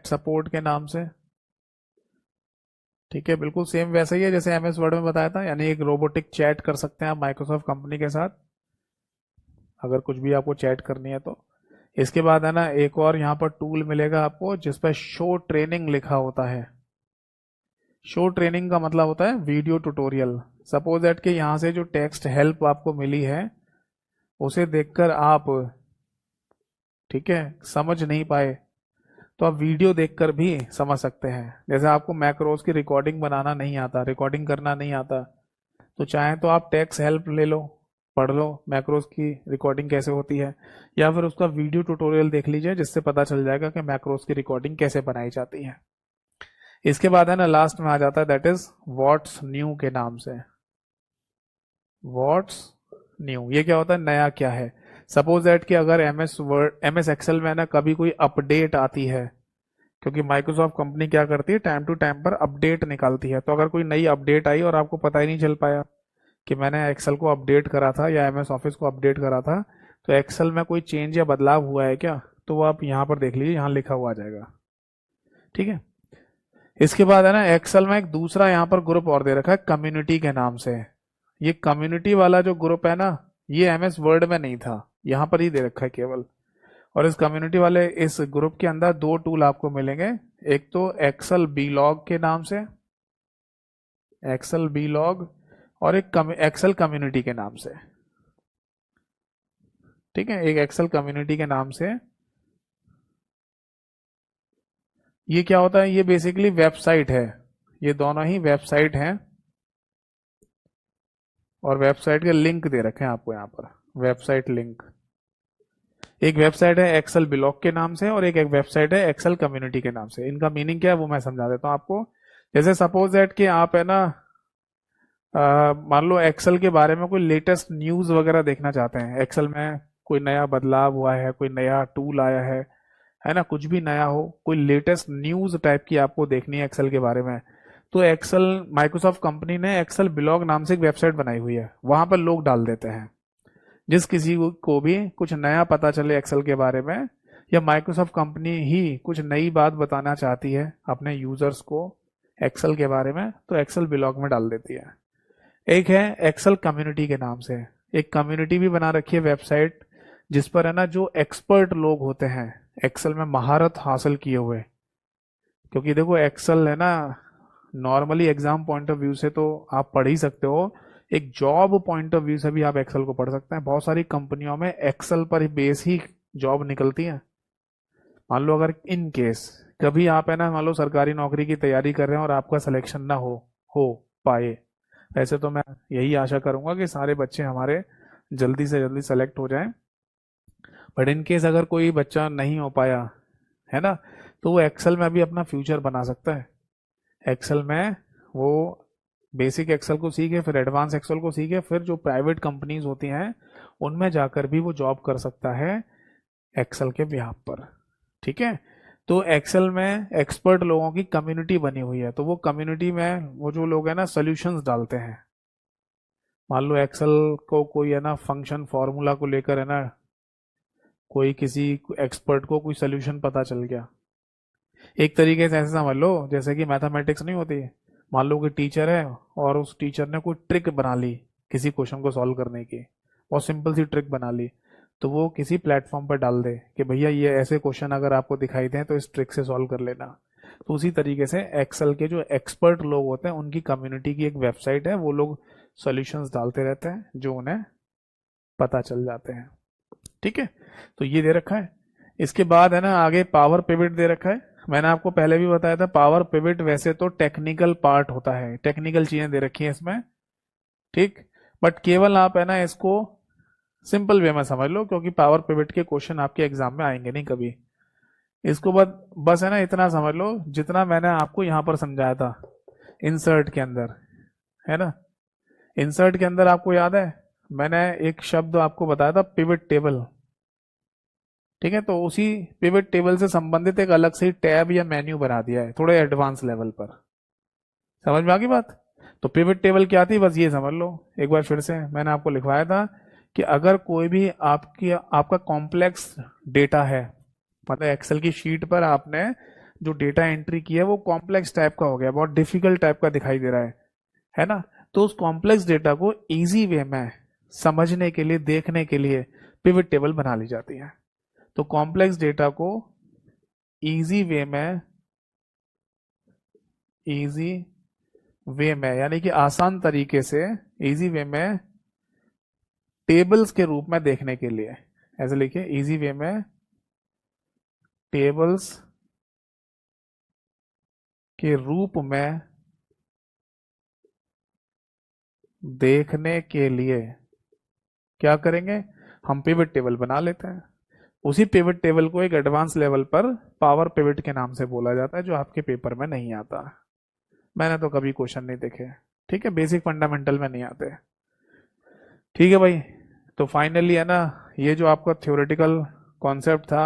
chat support के नाम से। ठीक है, बिल्कुल सेम वैसा ही है जैसे एमएस वर्ड में बताया था, यानी एक रोबोटिक चैट कर सकते हैं आप माइक्रोसॉफ्ट कंपनी के साथ, अगर कुछ भी आपको चैट करनी है तो। इसके बाद है ना एक और यहाँ पर टूल मिलेगा आपको जिस पर शो ट्रेनिंग लिखा होता है। शो ट्रेनिंग का मतलब होता है वीडियो ट्यूटोरियल। सपोज दैट कि यहाँ से जो टेक्स्ट हेल्प आपको मिली है उसे देखकर आप, ठीक है, समझ नहीं पाए तो आप वीडियो देखकर भी समझ सकते हैं। जैसे आपको मैक्रोस की रिकॉर्डिंग बनाना नहीं आता, रिकॉर्डिंग करना नहीं आता, तो चाहे तो आप टेक्स्ट हेल्प ले लो, पढ़ लो मैक्रोस की रिकॉर्डिंग कैसे होती है, या फिर उसका वीडियो ट्यूटोरियल देख लीजिए जिससे पता चल जाएगा कि मैक्रोस की रिकॉर्डिंग कैसे बनाई जाती है। इसके बाद है ना लास्ट में आ जाता है दैट इज व्हाट्स न्यू के नाम से। व्हाट्स न्यू ये क्या होता है, नया क्या है। सपोज दैट कि अगर एमएस वर्ड एमएस एक्सेल में ना कभी कोई अपडेट आती है, क्योंकि माइक्रोसॉफ्ट कंपनी क्या करती है टाइम टू टाइम पर अपडेट निकालती है, तो अगर कोई नई अपडेट आई और आपको पता ही नहीं चल पाया कि मैंने एक्सेल को अपडेट करा था या एमएस ऑफिस को अपडेट करा था, तो एक्सेल में कोई चेंज या बदलाव हुआ है क्या, तो वो आप यहाँ पर देख लीजिए, यहाँ लिखा हुआ आ जाएगा। ठीक है, इसके बाद है ना एक्सेल में एक दूसरा यहाँ पर ग्रुप और दे रखा है कम्युनिटी के नाम से। ये कम्युनिटी वाला जो ग्रुप है ना, ये एमएस वर्ड में नहीं था, यहाँ पर ही दे रखा है केवल। और इस कम्युनिटी वाले इस ग्रुप के अंदर दो टूल आपको मिलेंगे, एक तो एक्सेल बीलॉग के नाम से, एक्सेल बीलॉग, और एक एक्सेल कम्युनिटी के नाम से। ठीक है, एक एक्सेल कम्युनिटी के नाम से। ये क्या होता है, ये बेसिकली वेबसाइट है, ये दोनों ही वेबसाइट हैं, और वेबसाइट के लिंक दे रखे हैं आपको यहाँ पर, वेबसाइट लिंक। एक वेबसाइट है एक्सेल ब्लॉग के नाम से और एक वेबसाइट है एक्सेल कम्युनिटी के नाम से। इनका मीनिंग क्या है वो मैं समझा देता हूँ आपको। जैसे सपोज दैट कि आप है ना मान लो एक्सेल के बारे में कोई लेटेस्ट न्यूज वगैरह देखना चाहते हैं, एक्सेल में कोई नया बदलाव हुआ है, कोई नया टूल आया है ना, कुछ भी नया हो, कोई लेटेस्ट न्यूज टाइप की आपको देखनी है एक्सेल के बारे में, तो एक्सेल माइक्रोसॉफ्ट कंपनी ने एक्सेल ब्लॉग नाम से एक वेबसाइट बनाई हुई है, वहां पर लोग डाल देते हैं। जिस किसी को भी कुछ नया पता चले एक्सेल के बारे में, या माइक्रोसॉफ्ट कंपनी ही कुछ नई बात बताना चाहती है अपने यूजर्स को एक्सेल के बारे में, तो एक्सेल ब्लॉग में डाल देती है। एक है एक्सेल कम्युनिटी के नाम से, एक कम्युनिटी भी बना रखी है वेबसाइट, जिस पर है ना जो एक्सपर्ट लोग होते हैं एक्सेल में महारत हासिल किए हुए, क्योंकि देखो एक्सेल है ना normally exam point of view से तो आप पढ़ ही सकते हो, एक जॉब पॉइंट ऑफ व्यू से भी आप एक्सेल को पढ़ सकते हैं। बहुत सारी कंपनियों में एक्सेल पर ही बेस ही जॉब निकलती है। मान लो अगर इन केस कभी आप है ना मान लो सरकारी नौकरी की तैयारी कर रहे हैं और आपका सिलेक्शन ना हो पाए, ऐसे तो मैं यही आशा करूंगा कि सारे बच्चे हमारे जल्दी से जल्दी सेलेक्ट हो जाएं, बट इन केस अगर कोई बच्चा नहीं हो पाया है ना, तो वो एक्सेल में भी अपना फ्यूचर बना सकता है। एक्सेल में वो बेसिक एक्सेल को सीखे, फिर एडवांस एक्सेल को सीखे, फिर जो प्राइवेट कंपनीज होती हैं उनमें जाकर भी वो जॉब कर सकता है एक्सेल के बिहाफ पर। ठीक है, तो एक्सेल में एक्सपर्ट लोगों की कम्युनिटी बनी हुई है, तो वो कम्युनिटी में वो जो लोग हैं ना सॉल्यूशंस डालते हैं। मान लो एक्सेल को कोई है ना फंक्शन फॉर्मूला को लेकर है ना कोई किसी एक्सपर्ट को कोई सोल्यूशन पता चल गया, एक तरीके से ऐसे समझ लो जैसे कि मैथमेटिक्स नहीं होती, मान लो कि टीचर है और उस टीचर ने कोई ट्रिक बना ली किसी क्वेश्चन को सॉल्व करने की, बहुत सिंपल सी ट्रिक बना ली, तो वो किसी प्लेटफॉर्म पर डाल दे कि भैया ये ऐसे क्वेश्चन अगर आपको दिखाई दें तो इस ट्रिक से सॉल्व कर लेना। तो उसी तरीके से एक्सेल के जो एक्सपर्ट लोग होते हैं उनकी कम्युनिटी की एक वेबसाइट है, वो लोग सॉल्यूशंस डालते रहते हैं जो उन्हें पता चल जाते हैं। ठीक है, तो ये दे रखा है। इसके बाद है ना आगे पावर पिवट दे रखा है। मैंने आपको पहले भी बताया था पावर पिवट वैसे तो टेक्निकल पार्ट होता है, टेक्निकल चीजें दे रखी हैं इसमें, ठीक, बट केवल आप है ना इसको सिंपल वे में समझ लो, क्योंकि पावर पिवट के क्वेश्चन आपके एग्जाम में आएंगे नहीं कभी। इसको बस है ना इतना समझ लो जितना मैंने आपको यहां पर समझाया था इंसर्ट के अंदर, है ना। इंसर्ट के अंदर आपको याद है मैंने एक शब्द आपको बताया था पिवट टेबल, ठीक है, तो उसी पिवट टेबल से संबंधित एक अलग से टैब या मेन्यू बना दिया है थोड़े एडवांस लेवल पर। समझ में आ गई बात। तो पिवट टेबल क्या थी बस ये समझ लो एक बार फिर से, मैंने आपको लिखवाया था कि अगर कोई भी आपका कॉम्प्लेक्स डेटा है, मतलब एक्सेल की शीट पर आपने जो डेटा एंट्री किया है वो कॉम्प्लेक्स टाइप का हो गया, बहुत डिफिकल्ट टाइप का दिखाई दे रहा है ना। तो उस कॉम्प्लेक्स डेटा को इजी वे में समझने के लिए, देखने के लिए पिवट टेबल बना ली जाती है। तो कॉम्प्लेक्स डेटा को इजी वे में, इजी वे में यानी कि आसान तरीके से, इजी वे में टेबल्स के रूप में देखने के लिए, ऐसे लिखिए, इजी वे में टेबल्स के रूप में देखने के लिए क्या करेंगे, हम पिवट टेबल बना लेते हैं। उसी पिवट टेबल को एक एडवांस लेवल पर पावर पिवट के नाम से बोला जाता है, जो आपके पेपर में नहीं आता। मैंने तो कभी क्वेश्चन नहीं देखे, ठीक है, बेसिक फंडामेंटल में नहीं आते। ठीक है भाई, तो फाइनली है ना, ये जो आपका थ्योरेटिकल कॉन्सेप्ट था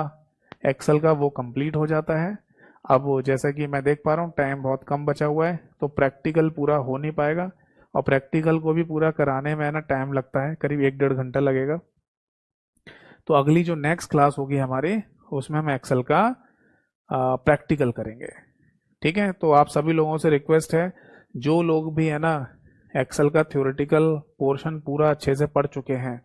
एक्सेल का वो कंप्लीट हो जाता है। अब वो जैसा कि मैं देख पा रहा हूँ टाइम बहुत कम बचा हुआ है, तो प्रैक्टिकल पूरा हो नहीं पाएगा, और प्रैक्टिकल को भी पूरा कराने में ना टाइम लगता है, करीब 1-1.5 घंटा लगेगा। तो अगली जो नेक्स्ट क्लास होगी हमारी, उसमें हम एक्सेल का प्रैक्टिकल करेंगे। ठीक है, तो आप सभी लोगों से रिक्वेस्ट है, जो लोग भी है ना एक्सेल का थ्योरेटिकल पोर्शन पूरा अच्छे से पढ़ चुके हैं,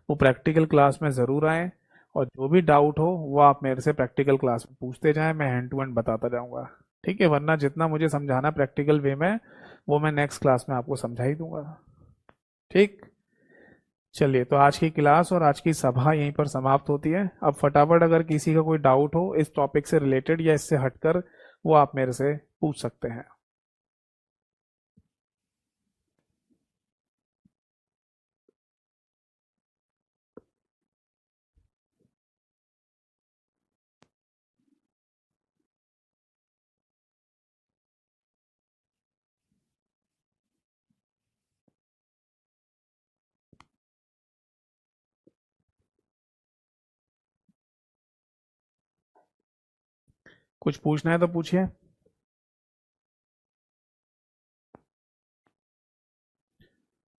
वो प्रैक्टिकल क्लास में ज़रूर आएँ, और जो भी डाउट हो वो आप मेरे से प्रैक्टिकल क्लास में पूछते जाएं, मैं हैंड टू हैंड बताता जाऊंगा। ठीक है, वरना जितना मुझे समझाना प्रैक्टिकल वे में, वो मैं नेक्स्ट क्लास में आपको समझा ही दूंगा। ठीक, चलिए, तो आज की क्लास और आज की सभा यहीं पर समाप्त होती है। अब फटाफट अगर किसी का कोई डाउट हो इस टॉपिक से रिलेटेड या इससे हटकर, वो आप मेरे से पूछ सकते हैं। कुछ पूछना है तो पूछिए।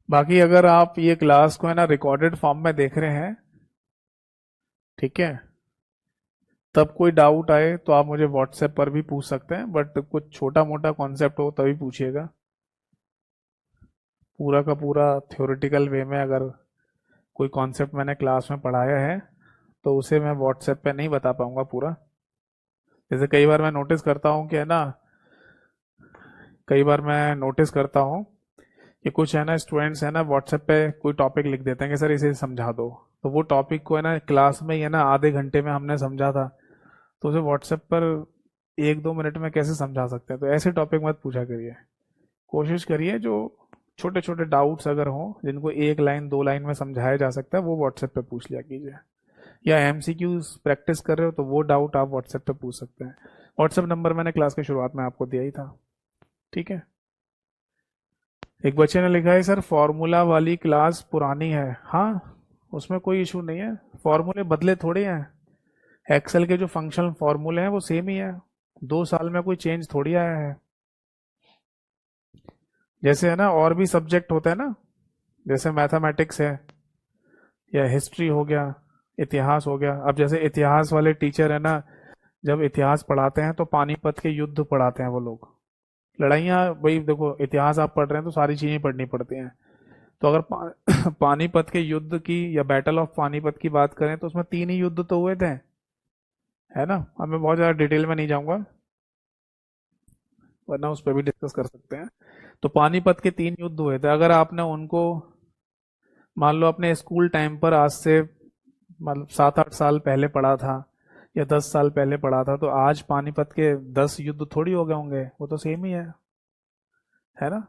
बाकी अगर आप ये क्लास को है ना रिकॉर्डेड फॉर्म में देख रहे हैं, ठीक है, तब कोई डाउट आए तो आप मुझे व्हाट्सएप पर भी पूछ सकते हैं, बट कुछ छोटा मोटा कॉन्सेप्ट हो तभी पूछिएगा। पूरा का पूरा थ्योरेटिकल वे में अगर कोई कॉन्सेप्ट मैंने क्लास में पढ़ाया है, तो उसे मैं व्हाट्सएप पे नहीं बता पाऊंगा पूरा। जैसे कई बार मैं नोटिस करता हूँ कि है ना, कई बार मैं नोटिस करता हूँ कि कुछ है ना स्टूडेंट्स है ना व्हाट्सएप पे कोई टॉपिक लिख देते हैं कि सर इसे समझा दो, तो वो टॉपिक को है ना क्लास में ही है ना आधे घंटे में हमने समझा था, तो उसे व्हाट्सएप पर 1-2 मिनट में कैसे समझा सकते हैं। तो ऐसे टॉपिक मत पूछा करिए, कोशिश करिए जो छोटे छोटे डाउट्स अगर हों जिनको 1 लाइन 2 लाइन में समझाया जा सकता है, वो व्हाट्सएप पे पूछ लिया कीजिए। या एमसीक्यूज प्रैक्टिस कर रहे हो तो वो डाउट आप व्हाट्सएप पे पूछ सकते हैं। व्हाट्सएप नंबर मैंने क्लास की शुरुआत में आपको दिया ही था। ठीक है, एक बच्चे ने लिखा है सर फॉर्मूला वाली क्लास पुरानी है। हाँ, उसमें कोई इशू नहीं है, फॉर्मूले बदले थोड़े हैं, एक्सेल के जो फंक्शनल फॉर्मूले हैं वो सेम ही है, 2 साल में कोई चेंज थोड़ी आया है। जैसे है ना और भी सब्जेक्ट होते हैं ना, जैसे मैथमेटिक्स है या हिस्ट्री हो गया, इतिहास हो गया। अब जैसे इतिहास वाले टीचर है ना, जब इतिहास पढ़ाते हैं तो पानीपत के युद्ध पढ़ाते हैं वो लोग, लड़ाइयाँ। भाई देखो, इतिहास आप पढ़ रहे हैं तो सारी चीजें पढ़नी पड़ती हैं। तो अगर पानीपत के युद्ध की या बैटल ऑफ पानीपत की बात करें तो उसमें 3 ही युद्ध तो हुए थे, है ना। अब मैं बहुत ज़्यादा डिटेल में नहीं जाऊंगा, वरना उस पर भी डिस्कस कर सकते हैं। तो पानीपत के 3 युद्ध हुए थे, अगर आपने उनको मान लो अपने स्कूल टाइम पर आज से मतलब 7-8 साल पहले पढ़ा था या 10 साल पहले पढ़ा था, तो आज पानीपत के 10 युद्ध थोड़ी हो गए होंगे, वो तो सेम ही है ना।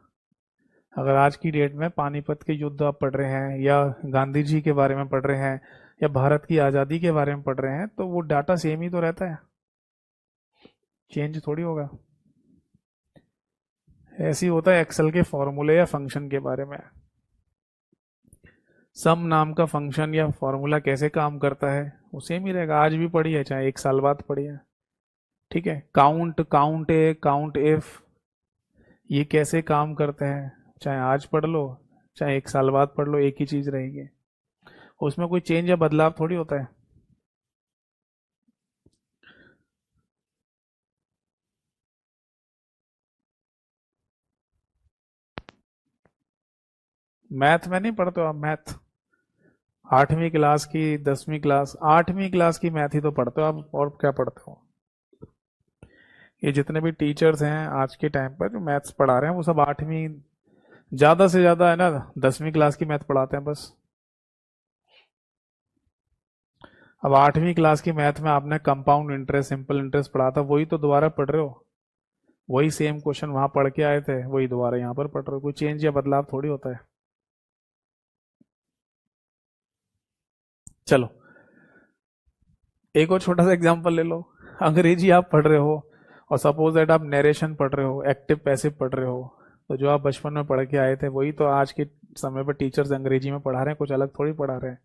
अगर आज की डेट में पानीपत के युद्ध आप पढ़ रहे हैं या गांधी जी के बारे में पढ़ रहे हैं या भारत की आज़ादी के बारे में पढ़ रहे हैं, तो वो डाटा सेम ही तो रहता है, चेंज थोड़ी होगा। ऐसे ही होता है एक्सेल के फॉर्मूले या फंक्शन के बारे में। सम नाम का फंक्शन या फॉर्मूला कैसे काम करता है वो सेम ही रहेगा, आज भी पढ़िए चाहे 1 साल बाद पढ़िए। ठीक है, count, count A, count if, ये कैसे काम करते हैं, चाहे आज पढ़ लो चाहे 1 साल बाद पढ़ लो, एक ही चीज रहेगी, उसमें कोई चेंज या बदलाव थोड़ी होता है। मैथ में नहीं पढ़ते हो आप? मैथ 8वीं क्लास की, 10वीं क्लास, 8वीं क्लास की मैथ ही तो पढ़ते हो आप, और क्या पढ़ते हो? ये जितने भी टीचर्स हैं आज के टाइम पर जो मैथ्स पढ़ा रहे हैं वो सब 8वीं, ज्यादा से ज्यादा है ना 10वीं क्लास की मैथ पढ़ाते हैं बस। अब 8वीं क्लास की मैथ में आपने कंपाउंड इंटरेस्ट, सिंपल इंटरेस्ट पढ़ा था, वही तो दोबारा पढ़ रहे हो। वही सेम क्वेश्चन वहां पढ़ के आए थे, वही दोबारा यहाँ पर पढ़ रहे हो। कोई चेंज या बदलाव थोड़ी होता है। चलो एक और छोटा सा एग्जांपल ले लो। अंग्रेजी आप पढ़ रहे हो और सपोज दैट आप नरेशन पढ़ रहे हो, एक्टिव पैसिव पढ़ रहे हो, तो जो आप बचपन में पढ़ के आए थे वही तो आज के समय पर टीचर्स अंग्रेजी में पढ़ा रहे हैं, कुछ अलग थोड़ी पढ़ा रहे हैं।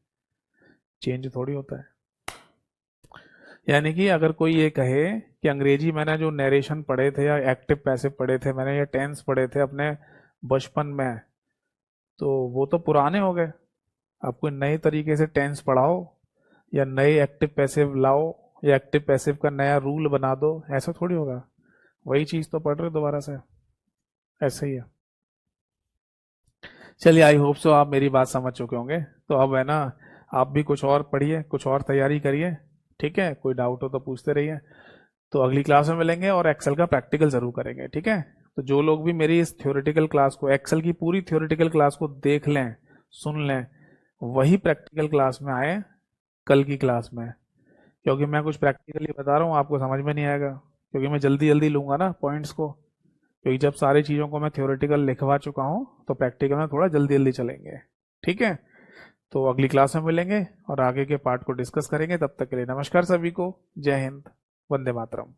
चेंज थोड़ी होता है। यानी कि अगर कोई ये कहे कि अंग्रेजी मैंने जो नरेशन पढ़े थे या एक्टिव पैसिव पढ़े थे मैंने, या टेंस पढ़े थे अपने बचपन में, तो वो तो पुराने हो गए। आप कोई नए तरीके से टेंस पढ़ाओ या नए एक्टिव पैसिव लाओ या एक्टिव पैसिव का नया रूल बना दो, ऐसा थोड़ी होगा। वही चीज तो पढ़ रहे हो दोबारा से। ऐसे ही है। चलिए आई होप सो आप मेरी बात समझ चुके होंगे। तो अब है ना, आप भी कुछ और पढ़िए, कुछ और तैयारी करिए। ठीक है, कोई डाउट हो तो पूछते रहिए। तो अगली क्लास में मिलेंगे और एक्सेल का प्रैक्टिकल जरूर करेंगे। ठीक है, तो जो लोग भी मेरी इस थ्योरेटिकल क्लास को, एक्सेल की पूरी थ्योरेटिकल क्लास को देख लें, सुन लें, वही प्रैक्टिकल क्लास में आए कल की क्लास में। क्योंकि मैं कुछ प्रैक्टिकली बता रहा हूँ आपको समझ में नहीं आएगा, क्योंकि मैं जल्दी जल्दी लूंगा ना पॉइंट्स को। क्योंकि जब सारी चीज़ों को मैं थ्योरेटिकल लिखवा चुका हूँ तो प्रैक्टिकल में थोड़ा जल्दी जल्दी चलेंगे। ठीक है, तो अगली क्लास में मिलेंगे और आगे के पार्ट को डिस्कस करेंगे। तब तक के लिए नमस्कार सभी को। जय हिंद। वंदे मातरम।